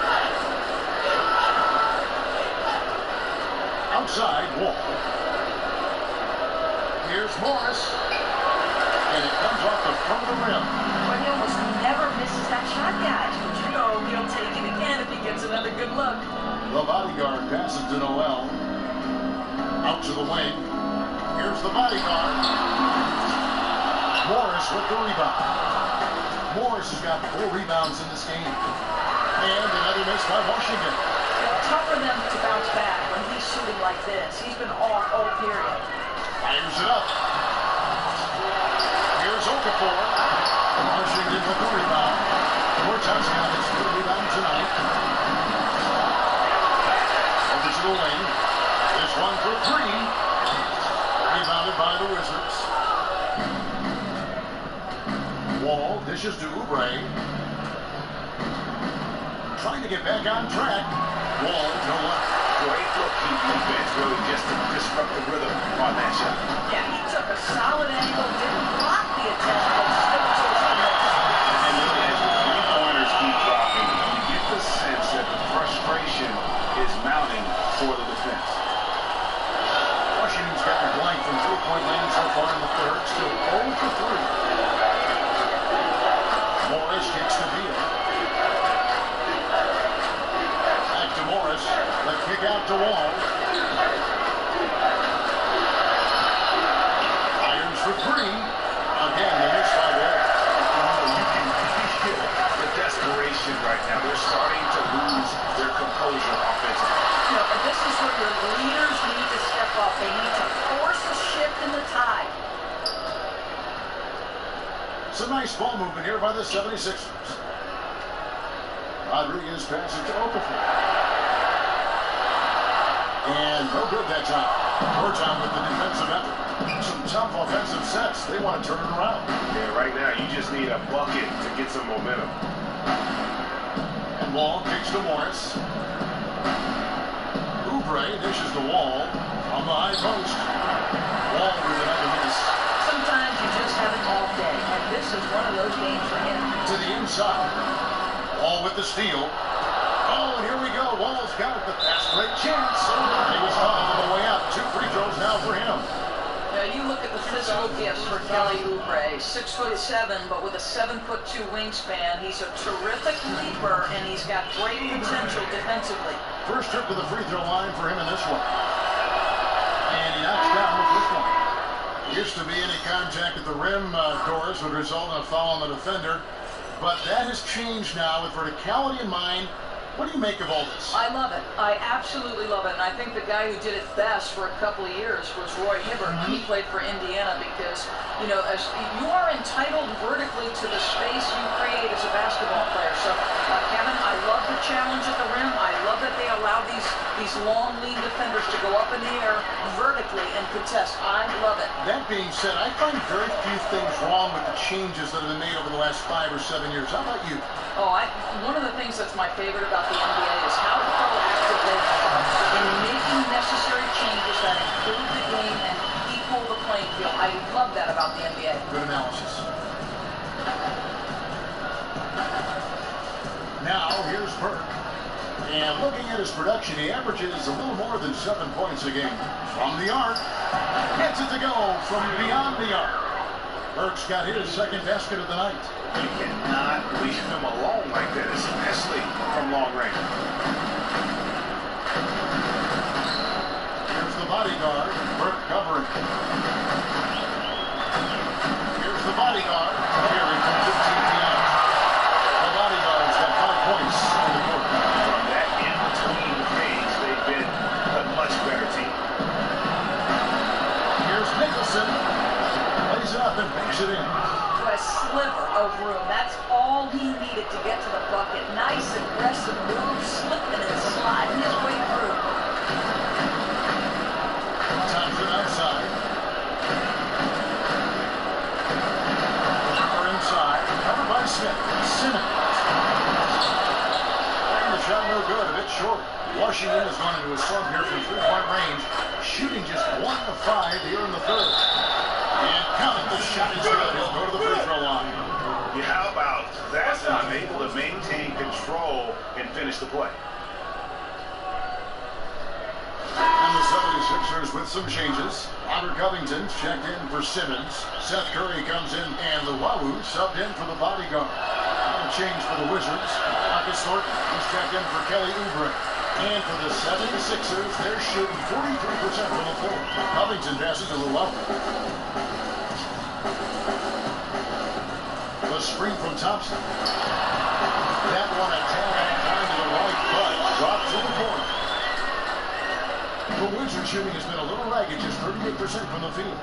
Outside, Wall. Here's Morris. And it comes off the front of the rim. But he almost never misses that shot, guys. But you know he'll take it again if he gets another good look. The bodyguard passes to Noel. Out to the wing. Here's the bodyguard. Morris with the rebound. Morris has got 4 rebounds in this game. And another miss by Washington. It's tough for them to bounce back when he's shooting like this. He's been off all period. Fires it up. Here's Okafor. Washington with the rebound. More touchdown. dishes to Oubre. Trying to get back on track. Wall to left. Great look defense, really, just to disrupt the rhythm on that shot. Yeah, he took a solid angle, didn't block the attempt, but still took the miss. And look, as the three-pointers keep dropping, you get the sense that the frustration is mounting for the defense. Washington's gotten blank from three-point land so far in the third. Still 0 for 3. Morris kicks to Beal. Back to Morris. The kick out to Wall. Irons for three. Again, the miss by there. You can feel the desperation right now. They're starting to lose their composure offensively. You know, and this is where your leaders need to step up. They need to force a shift in the tide. Some nice ball movement here by the 76ers. Rodriguez passes to Okafor. And no good that time. Georgetown with the defensive effort. Some tough offensive sets. They want to turn it around. Yeah, right now you just need a bucket to get some momentum. And Wall kicks to Morris. Oubre dishes the Wall on the high post. Wall with another miss. Sometimes you just have an off day, and this is one of those games for him. To the inside. Wall with the steal. Oh, and here we go. Wall's got it. The fast break chance. He was fouled on the way out. 2 free throws now for him. Now you look at the physical gifts for Kelly Oubre. 6'7", but with a 7'2" wingspan. He's a terrific leaper, and he's got great potential defensively. First trip to the free throw line for him in this one. And he knocks down the first one. Used to be any contact at the rim, Doris, would result in a foul on the defender. But that has changed now with verticality in mind. What do you make of all this? I love it. I absolutely love it. And I think the guy who did it best for a couple of years was Roy Hibbert. He played for Indiana because, you know, as you are entitled vertically to the space you create as a basketball player. So, Kevin, I love the challenge at the rim. I love that they allow these long lead defenders to go up in the air vertically and contest. I love it. That being said, I find very few things wrong with the changes that have been made over the last 5 or 7 years. How about you? Oh, one of the things that's my favorite about the NBA is how proactive they are in making necessary changes that improve the game and equal the playing field. I love that about the NBA. Good analysis. Now, here's Burke. And looking at his production, he averages a little more than 7 points a game. From the arc, gets it to go from beyond the arc. Burke's got his second basket of the night. You cannot leave him alone like that, especially from long range. Here's the bodyguard, Burke covering. Here's the bodyguard. Here he comes to TP out. The bodyguard's got 5 points in the quarter. From that in-between phase, they've been a much better team. Here's Nicholson. Lays it up and banks it in. A sliver of room. That's all he needed to get to the bucket. Nice aggressive move, slipping and sliding his way through. Thompson outside. Power inside. Covered by Smith. Simmons. And the shot no good. A bit short. Washington has gone into a slump here from 3-point range. Shooting just 1 of 5 here in the third. And count it, the shot is good. He'll go to the free throw line. Yeah, how about that? Unable to maintain control and finish the play. And the 76ers with some changes. Robert Covington's checked in for Simmons. Seth Curry comes in, and the Wahoo subbed in for the bodyguard. A change for the Wizards. Marcus Thornton is checked in for Kelly Oubre. And for the 76ers, they're shooting 43% from the floor. Covington passes to Luau. The screen from Thompson. That one a tag down to the right, but dropped to the corner. The Wizards shooting has been a little ragged, just 38% from the field.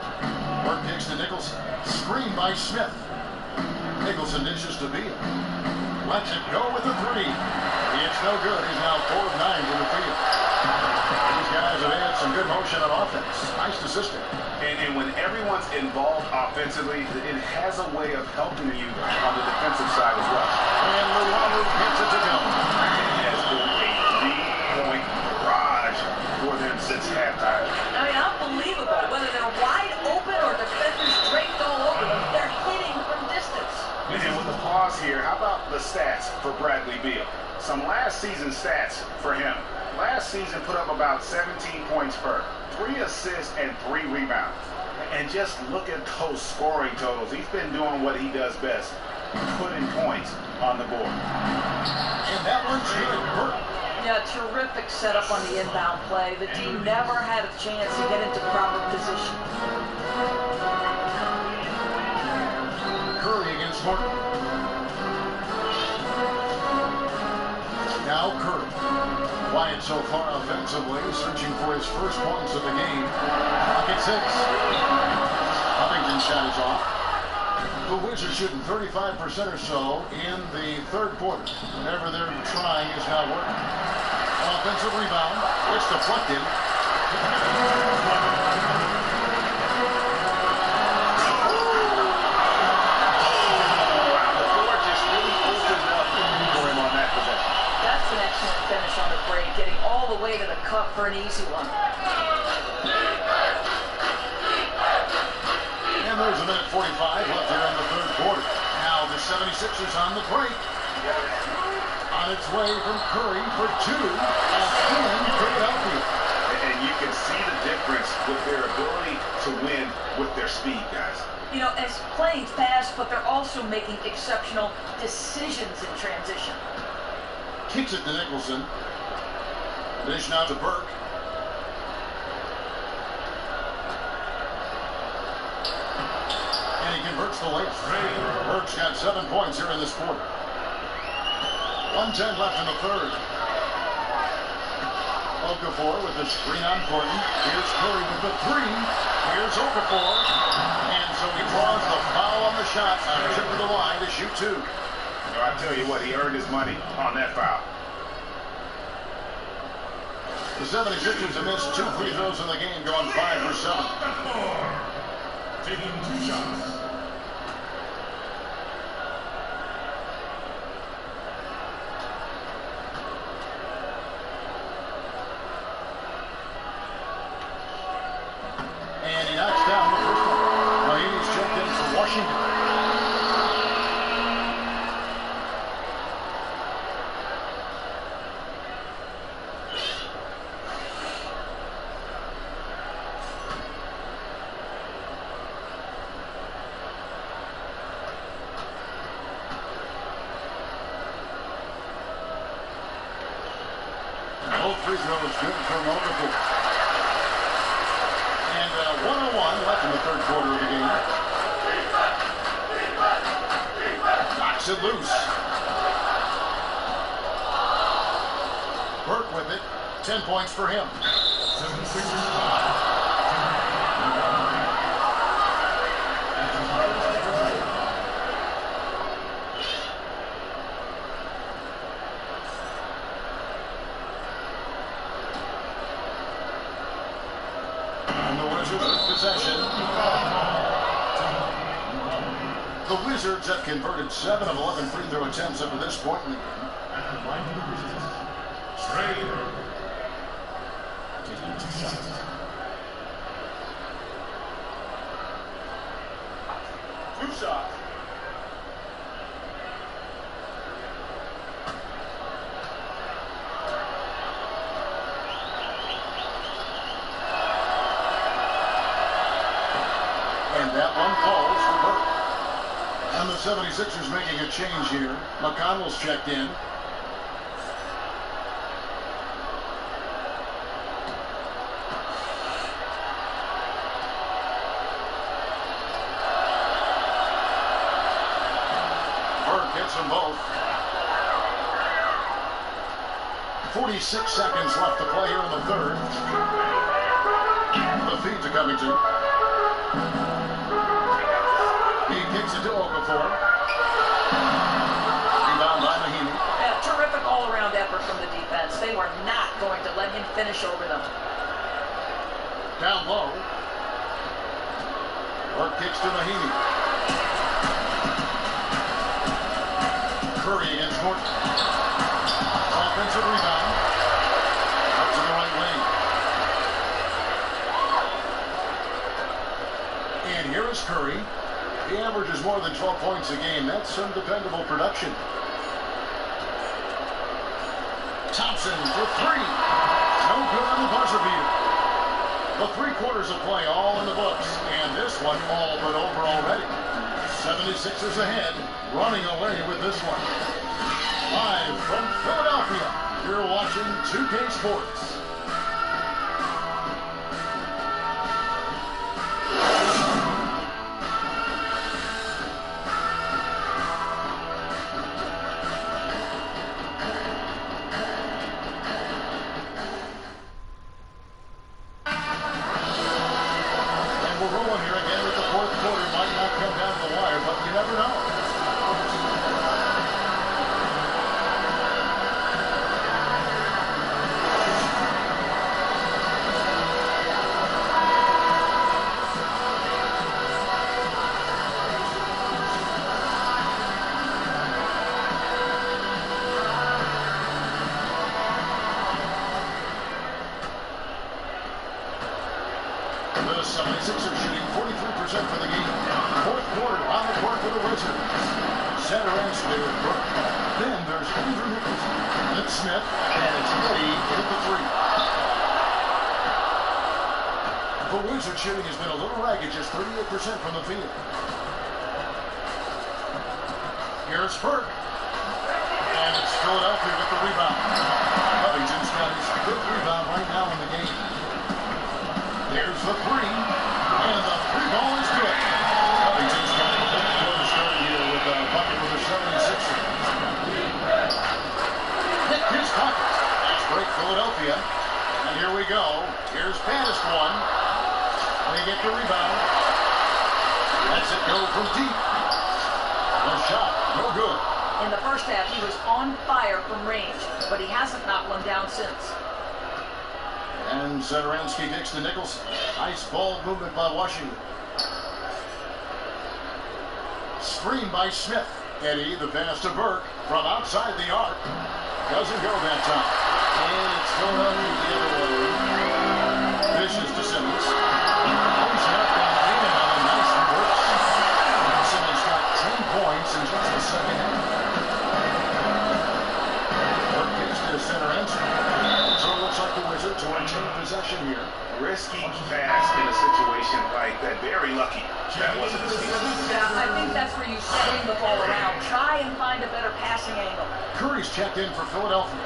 Work kicks to Nicholson. Screen by Smith. Nicholson dishes to Beal. Lets it go with the 3. It's no good. He's now 4 of 9 from the field. These guys have had some good motion on offense. Nice to system. And when everyone's involved offensively, offensively, it has a way of helping you on the defensive side as well. And Luwawu hits it to go. It has been a 3-point barrage for them since halftime. I mean, unbelievable. Whether they're wide open or defenders draped all over them, they're hitting from distance. And with the pause here, how about the stats for Bradley Beal? Some last season stats for him. Last season put up about 17 points per, 3 assists and 3 rebounds. And just look at those scoring totals. He's been doing what he does best, putting points on the board. And that one's good. Yeah, terrific setup on the inbound play. The team never had a chance to get into proper position. Curry against Horton. Now Curry. Quiet so far offensively, searching for his first points of the game. Clock at 6. Covington's shot is off. The Wizards shooting 35% or so in the third quarter. Whatever they're trying is not working. Offensive rebound. It's deflected. That's an excellent finish on the break, getting all the way to the cup for an easy one. And there's a minute 45 left here in the third quarter. Now the 76ers on the break. On its way from Curry for 2. Again, Philadelphia. And you can see the difference with their ability to win with their speed, guys. You know, it's playing fast, but they're also making exceptional decisions in transition. Kicks it to Nicholson. Dish now to Burke. And he converts the late. Burke's got 7 points here in this quarter. 1:10 left in the third. Okafor with the screen on Gordon. Here's Curry with the 3. Here's Okafor. And so he draws the foul on the shot. A trip to the line to shoot 2. I tell you what, he earned his money on that foul. The 76ers have missed 2 free throws in the game, going 5 for 7. Taking 2 shots. And he knocks down the first one. Mahinmi's checked in for Washington. Both free throws good from Okafor. And 1:01 left in the third quarter of the game. Knocks it loose. Burke with it. 10 points for him. 76ers. Possession. The Wizards have converted 7 of 11 free throw attempts up to this point in the game. Taking 2 shots. And that one falls for Burke. And the 76ers making a change here. McConnell's checked in. Burke hits them both. 46 seconds left to play here in the third. The feed to Covington. He kicks it to Okafor. Rebound by Mahinmi. Yeah, terrific all-around effort from the defense. They were not going to let him finish over them. Down low. Work kicks to Mahinmi. Curry against Horton. Offensive rebound. Up to the right wing. And here is Curry. He averages more than 12 points a game. That's some dependable production. Thompson for three. No good on the buzzer beater. The 3 quarters of play all in the books. And this one all but over already. 76ers ahead, running away with this one. Live from Philadelphia, you're watching 2K Sports. The 76ers shooting 43% for the game. Fourth quarter on the court for the Wizards. Center ice there with Brooke. Then there's Andrew Nicholson. Then Smith. And it's Eddie hit the 3. The Wizards shooting has been a little ragged, just 38% from the field. Here's Burke. And it's Philadelphia with the rebound. Covington's got his 5th rebound right now in the game. There's the 3, and the 3 ball is good. Covington's got a good quarter starting here with a bucket for the 76ers. Hit his pocket. Fast break Philadelphia. And here we go. Here's Panis one. They get the rebound. Lets it go from deep. The shot, no good. In the first half, he was on fire from range, but he hasn't knocked one down since. And Zatoransky kicks to Nicholson. Nice ball movement by Washington. Screen by Smith. Eddie, the pass to Burke from outside the arc. Doesn't go that time. And it's thrown up the other way. Dishes to Simmons. He's not going in on a nice reverse. Simmons got 10 points in just the second half. Burke kicks to Zatoransky. So it looks like the Wizards will retain possession here. Risky pass in a situation like that. Very lucky that wasn't a steal. Yeah, I think that's where you swing the ball around. Try and find a better passing angle. Curry's checked in for Philadelphia.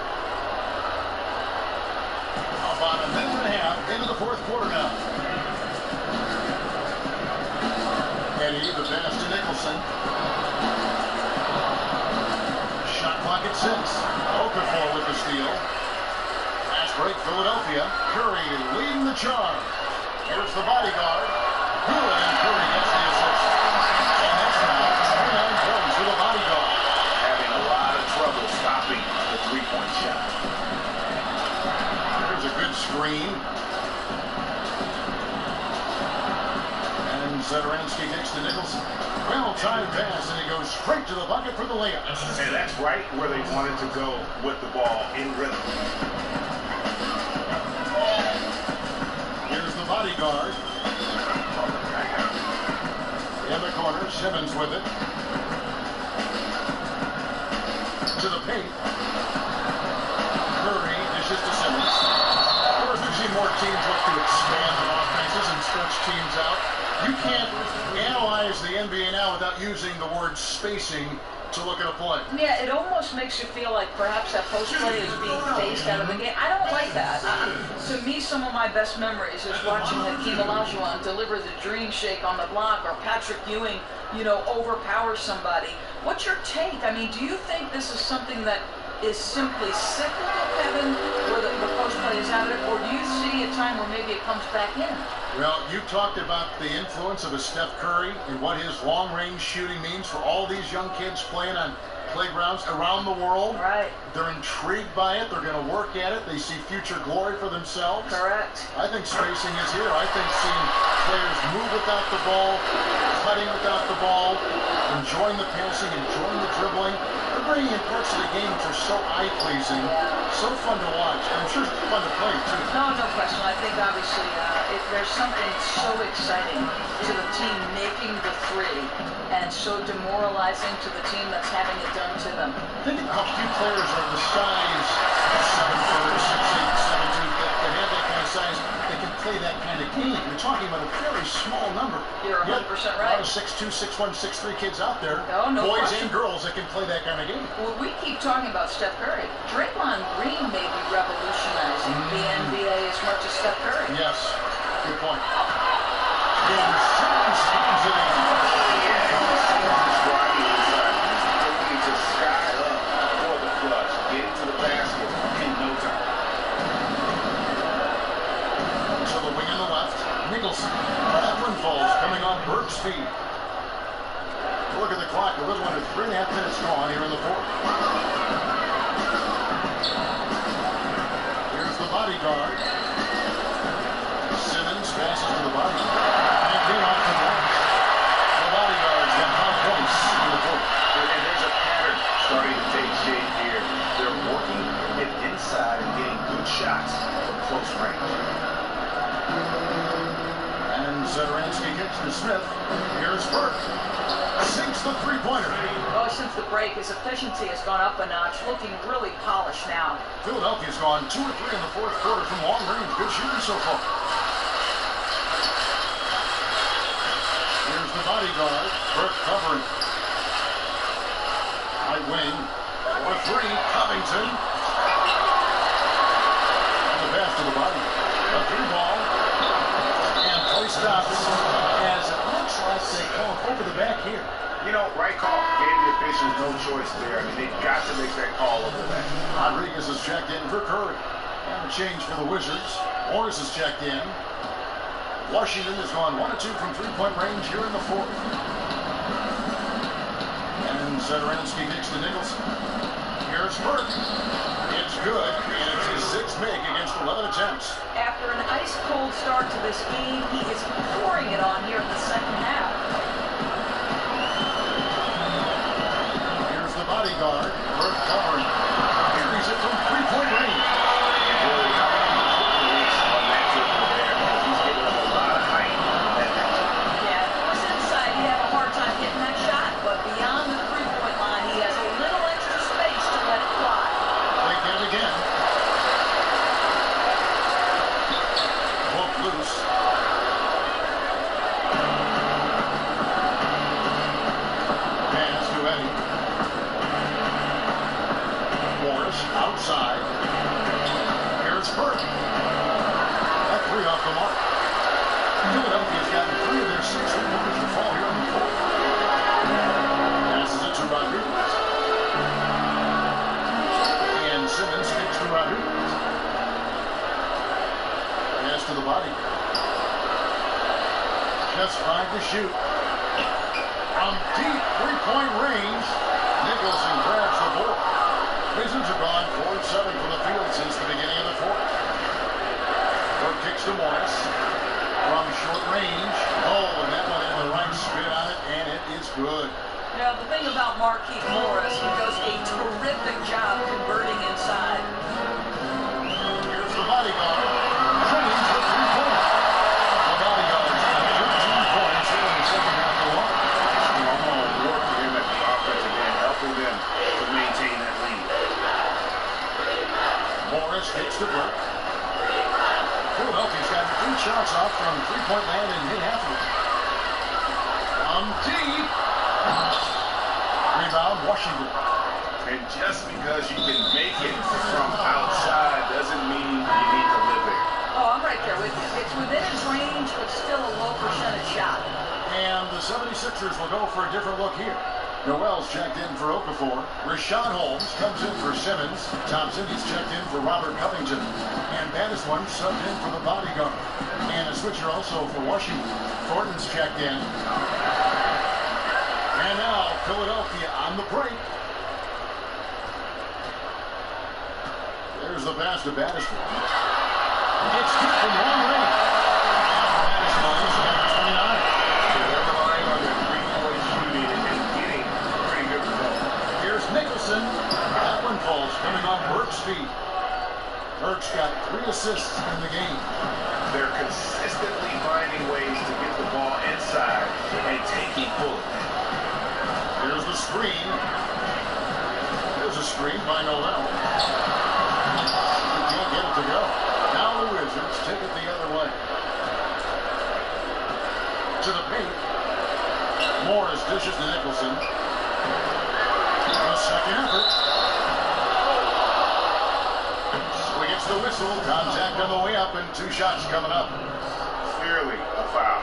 About a minute and a half into the fourth quarter now. Eddie, the pass to Nicholson. Shot clock at 6. Okafor with the steal. Break Philadelphia. Curry leading the charge. Here's the bodyguard. Good, and Curry gets the assist. And that's now 29 points for the bodyguard. Having a lot of trouble stopping the three-point shot. Here's a good screen. And Zatoransky kicks to Nicholson. Well-timed pass, and he goes straight to the bucket for the layup. And that's right where they wanted to go with the ball in rhythm. Bodyguard. In the corner, Simmons with it. To the paint. Curry dishes to Simmons. Of course, we've seen more teams look to expand their offenses and stretch teams out. You can't analyze the NBA now without using the word spacing to look at a play. Yeah, it almost makes you feel like perhaps that post play is being phased out of the game. I don't like that. To me, some of my best memories is watching Hakeem Olajuwon deliver the dream shake on the block, or Patrick Ewing, overpower somebody. What's your take? I mean, do you think this is something that is simply cyclical, Kevin, where the post play is out of it, or do you see a time where maybe it comes back in? Well, you talked about the influence of a Steph Curry and what his long-range shooting means for all these young kids playing on playgrounds around the world. Right. They're intrigued by it. They're going to work at it. They see future glory for themselves. Correct. I think spacing is here. I think seeing players move without the ball, cutting without the ball, enjoying the passing, enjoying the dribbling. They're bringing in parts of the game which are so eye-pleasing, so fun to watch, and I'm sure it's fun to play, too. No question. I think, obviously, there's something so exciting to the team making the three and so demoralizing to the team that's having it done to them. Think of how few players are the size 7-footers, 6'8", 7'2", that have that kind of size, that can play that kind of game. You're talking about a very small number. You're 100% right. A lot of 6'2", 6'1", 6'3" kids out there, no boys question. and girls that can play that kind of game. Well, we keep talking about Steph Curry. Draymond Green may be revolutionizing the NBA as much as Steph Curry. Yes, good point. And Simmons comes in. To sky up for the clutch, getting to the basket in no time. To the wing on the left, Nicholson. That one falls, coming on Burke's feet. Look at the clock, a little under 3.5 minutes gone here in the fourth. Here's the bodyguard. Simmons passes to the body. And again off the bench. The bodyguard's got 5 points in the fourth. And there's a pattern starting to take shape here. They're working it inside and getting good shots from close range. And Zederansky kicks to Smith. Here's Burke. Sinks the three-pointer. Oh, since the break, his efficiency has gone up a notch, looking really polished now. Philadelphia's gone 2 or 3 in the fourth quarter from long range. Good shooting so far. Here's the bodyguard. Burke covering. Right wing. For 3, Covington. And the pass to the body. A 3-ball. And play stops as it looks like they come over the back here. You know, right call. Gave the officials no choice there. I mean, they've got to make that call over that. Rodriguez is checked in for Curry. And a change for the Wizards. Morris is checked in. Washington has gone 1 or 2 from 3-point range here in the fourth. And Zederansky kicks to Nicholson. Here's Burke. It's good, and it's his 6th make against 11 attempts. After an ice-cold start to this game, he is pouring it on here in the second half. Here's the bodyguard. Burke covering. Carries it from 3-point range. Really on that triple there because he's giving up a lot of height. Yeah, if it was inside, he'd have a hard time hitting that shot, but beyond the three-point line, he has a little extra space to let it fly. They get it again. Hook loose. Pass to Eddie. Morris outside. Here's Burke. That 3 off the mark. Philadelphia's gotten 3 of their 6 3-pointers to fall here on the fourth. Passes it to Rodriguez. And Simmons kicks to Rodriguez. Pass to the body. Just 5 to shoot. From deep 3-point range, Nicholson grabs the board. Wizards have gone 4 of 7 from the field since the beginning of the fourth. Burke kicks to Morris. From short range. Oh, and that one had the right spin on it, and it is good. You know, the thing about Marquise Morris, he does a terrific job converting inside. Here's the bodyguard. Jennings with 3-pointer. The bodyguard's got 13 points here in the second half of the one. Strong work for him at the offensive end, helping them to maintain that lead. Morris kicks to Burke. Philadelphia's got 3 shots off from 3-point land and hit half of it. Deep. Rebound, Washington. And just because you can make it from outside doesn't mean you need to live there. Oh, I'm right there with you. It's within his range, but still a low percentage shot. And the 76ers will go for a different look here. Noel's checked in for Okafor. Rashawn Holmes comes in for Simmons. Thompson is checked in for Robert Covington. And Bannis one subbed in for the bodyguard. And a switcher also for Washington. Thornton's checked in. And now Philadelphia on the break. Here's the pass to Battister. It's good from long range. Battister is number 29. They're relying on their three-point shooting and getting pretty good results. Here's Nicholson. That one falls coming off Burke's feet. Burke's got 3 assists in the game. They're consistently finding ways to get the ball inside and taking bullets. Here's the screen. There's a screen by Noel. He can't get it to go. Now the Wizards take it the other way. To the paint. Morris dishes to Nicholson. The second effort. So he gets the whistle. Contact on the way up and 2 shots coming up. Clearly a foul.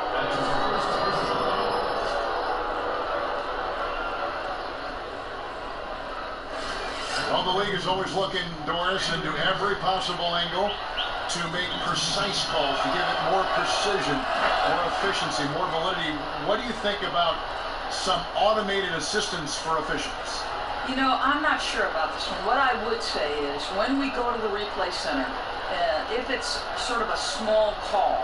Well, the league is always looking, Doris, into every possible angle to make precise calls, to give it more precision, more efficiency, more validity. What do you think about some automated assistance for officials? You know, I'm not sure about this one. What I would say is when we go to the replay center, if it's sort of a small call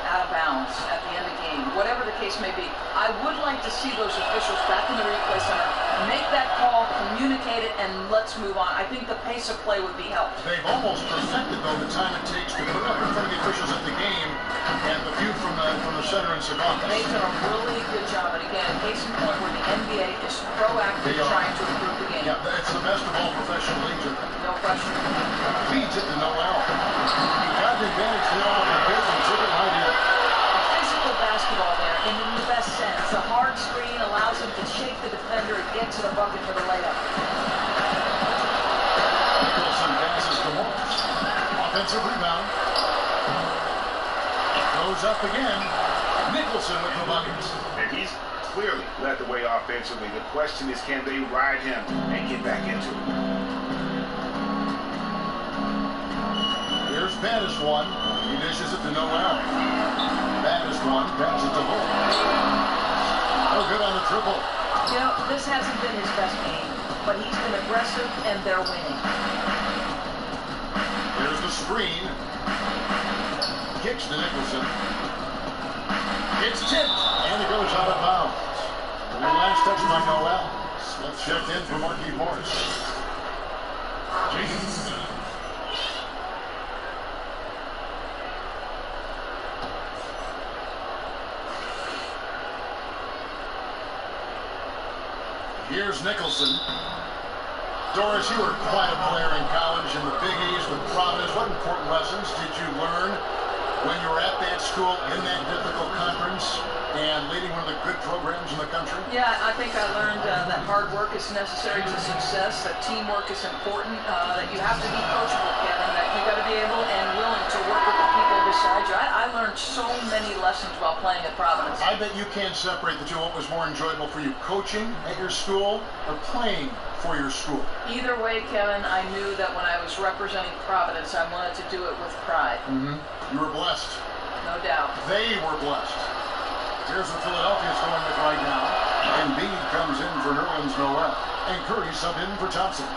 out of bounds at the end of the game, whatever the case may be, I would like to see those officials back in the replay center, make that call, communicate it, and let's move on. I think the pace of play would be helped. They've almost perfected, though, the time it takes to put up in front of the officials at the game and the view from the center and Savantas. They've done a really good job, and again, case in point where the NBA is proactively trying to improve the game. Yeah, it's the best of all professional leagues. No question. Feeds it to Noel. He got the advantage there on the pitch and took it right in. Physical basketball there, in the best sense. The hard screen allows him to shake the defender and get to the bucket for the layup. Nicholson passes to Morris. Offensive rebound. Goes up again. Nicholson with the bucket. And he's clearly led the way offensively. The question is, can they ride him and get back into it? Here's Battis one. He dishes it to Noel. Battis one. Passes it to Holt. No good on the triple. You know, this hasn't been his best game, but he's been aggressive and they're winning. Here's the screen. Kicks to Nicholson. It's tipped, and it goes out of bounds. And the last touch by Noel. Smith checked in for Marquis Morris. Jason Smith. Here's Nicholson. Doris, you were quite a player in college in the Big East with Providence. What important lessons did you learn when you were at that school in that difficult conference and leading one of the good programs in the country? Yeah, I think I learned that hard work is necessary to success, that teamwork is important, that you have to be coachable, Kevin, that you got to be able and willing to work with the people beside you. I learned so many lessons while playing at Providence. I bet you can't separate the two. What was more enjoyable for you, coaching at your school or playing for your school? Either way, Kevin, I knew that when I was representing Providence, I wanted to do it with pride. You were blessed. No doubt. They were blessed. Here's what Philadelphia's going with right now. Embiid comes in for Nerlens Noel. And Curry subbed in for Thompson.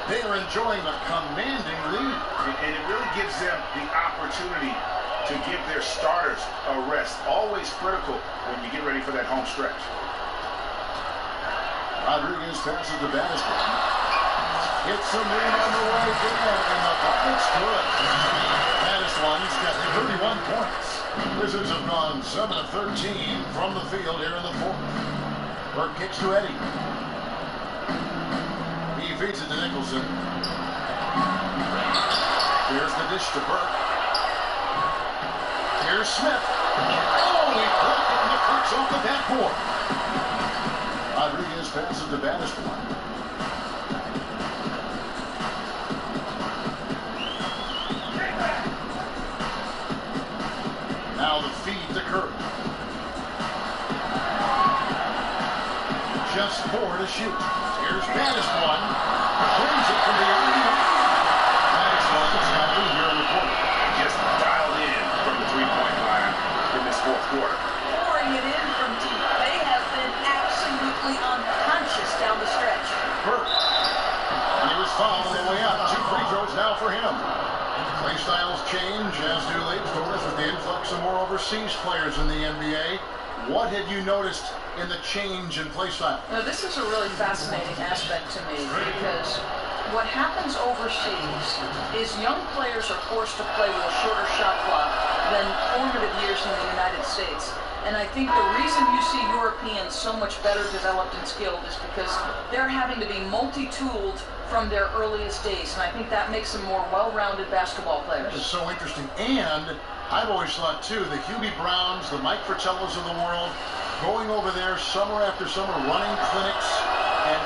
They are enjoying a commanding lead. And it really gives them the opportunity to give their starters a rest. Always critical when you get ready for that home stretch. Rodriguez passes to Battister. Hits a man on the way again, and the bucket's good. Battister's got 31 points. Wizards have gone 7 of 13 from the field here in the fourth. Burke kicks to Eddie. He feeds it to Nicholson. Here's the dish to Burke. Here's Smith. Oh, he broke it, and the Burke's off the backboard. Rodriguez passes to Battister. Now the feed to Curry. Just 4 to shoot. Here's Battister one. Brings it from beyond the arc. Battister one is now in here in the quarter. Just dialed in from the three-point line in this fourth quarter. Pouring it in from deep. They have been absolutely unconscious down the stretch. Burke. He was fouled on the way up. 2 free throws now for for him. Play styles change, as do leagues, with the influx of more overseas players in the NBA. What have you noticed in the change in play style? Now, this is a really fascinating aspect to me because what happens overseas is young players are forced to play with a shorter shot clock than formative years in the United States. And I think the reason you see Europeans so much better developed and skilled is because they're having to be multi-tooled from their earliest days. And I think that makes them more well-rounded basketball players. It's so interesting. And I've always thought, too, the Hubie Browns, the Mike Fratellos of the world, going over there summer after summer, running clinics and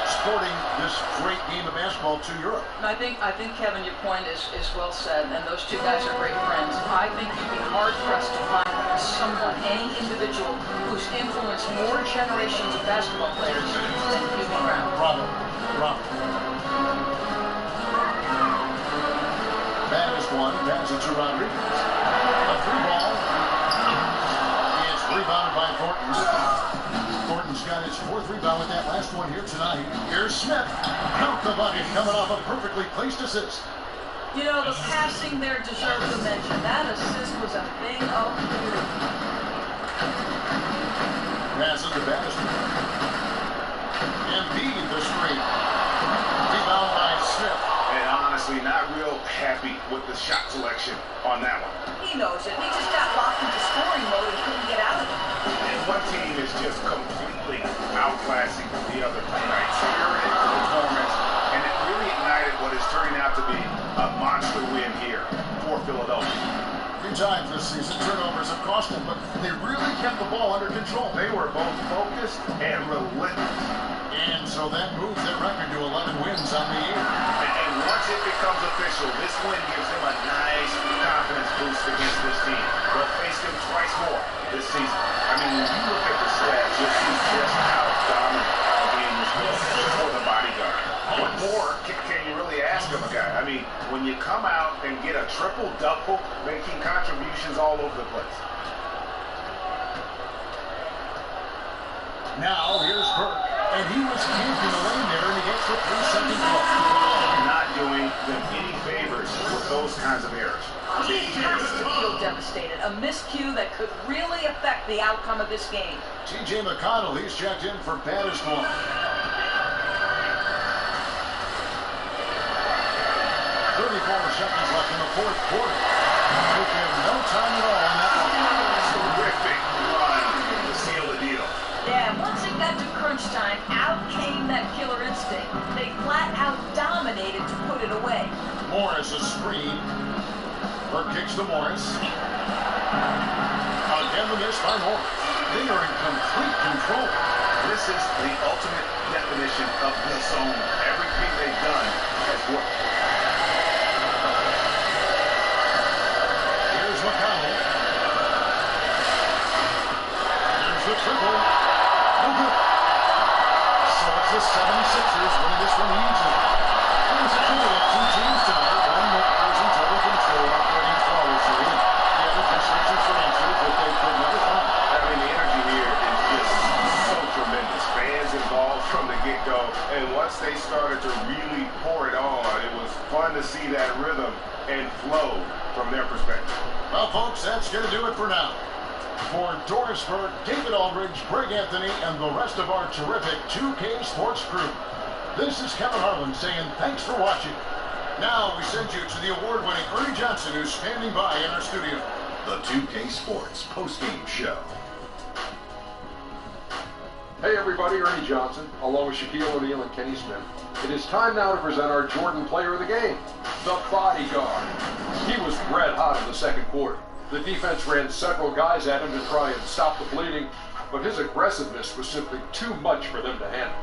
exporting this great game of basketball to Europe. And I think Kevin, your point is well said, and those two guys are great friends. I think you'd be hard-pressed to find someone, any individual, who's influenced more generations of basketball players than Hubie Brown. Bravo. Bad is one, pass it to Rodriguez. A free ball. It's rebounded by Thornton. Thornton's got his fourth rebound with that last one here tonight. Here's Smith. Count the bucket, coming off a perfectly placed assist. You know, the passing there deserves a mention. That assist was a thing of beauty. Pass it to Bannister. Embiid the screen. Rebound by Smith. And honestly, not real happy with the shot selection on that one. He knows it. He just got locked into scoring mode and couldn't get out of it. And one team is just completely outclassing the other tonight. Spirited performance, and it really ignited what is turning out to be a monster win here for Philadelphia. 3 times this season, turnovers have cost them, but they really kept the ball under control. They were both focused and relentless. And so that moves their record to 11 wins on the year. And once it becomes official, this win gives them a nice confidence boost against this team. They'll face them twice more this season. I mean, when you look at the stats, you'll see just how dominant the game has been for the bodyguard. What more can you really ask of a guy? I mean, when you come out and get a triple-double, making contributions all over the place. Now, here's Burke. And he was camping the lane there, and he gets the 3-second call. Not doing them any favors with those kinds of errors. He has to feel devastated. A miscue that could really affect the outcome of this game. T.J. McConnell, he's checked in for baddest one. 34 seconds left in the fourth quarter. Took him no time at all on that one. Terrific run to seal the deal. Yeah, once it got to crunch time, out came that killer instinct. They flat out dominated to put it away. Morris a screen. Burke kicks to Morris. Again the miss by Morris. They are in complete control. This is the ultimate definition of the zone. Everything they've done has worked. Here's McConnell. Here's the triple. No good. So it's the 76ers winning this one easily. There's a total of 2 teams tonight. One that is in total control, operating flawlessly. The other restrictions for answers that they could never find. I mean, the energy here is just so tremendous. Fans involved from the get-go, and once they started to really pour it on, it was fun to see that rhythm and flow from their perspective. Well, folks, that's going to do it for now. For Doris Burke, David Aldridge, Greg Anthony, and the rest of our terrific 2K Sports crew, this is Kevin Harlan saying thanks for watching. Now we send you to the award-winning Ernie Johnson, who's standing by in our studio. The 2K Sports postgame show. Hey everybody, Ernie Johnson, along with Shaquille O'Neal and Kenny Smith. It is time now to present our Jordan player of the game, the bodyguard. He was red hot in the second quarter. The defense ran several guys at him to try and stop the bleeding, but his aggressiveness was simply too much for them to handle.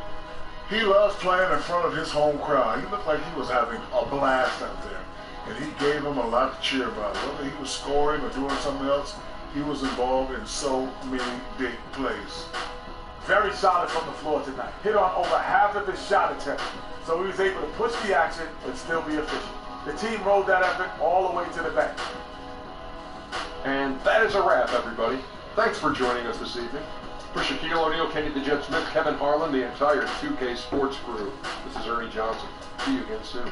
He loves playing in front of his home crowd. He looked like he was having a blast out there. And he gave them a lot to cheer about. Whether he was scoring or doing something else, he was involved in so many big plays. Very solid from the floor tonight. Hit on over half of his shot attempts. So he was able to push the action but still be efficient. The team rolled that effort all the way to the bank. And that is a wrap, everybody. Thanks for joining us this evening. For Shaquille O'Neal, Kenny the Jet Smith, Kevin Harlan, the entire 2K Sports crew, this is Ernie Johnson. See you again soon.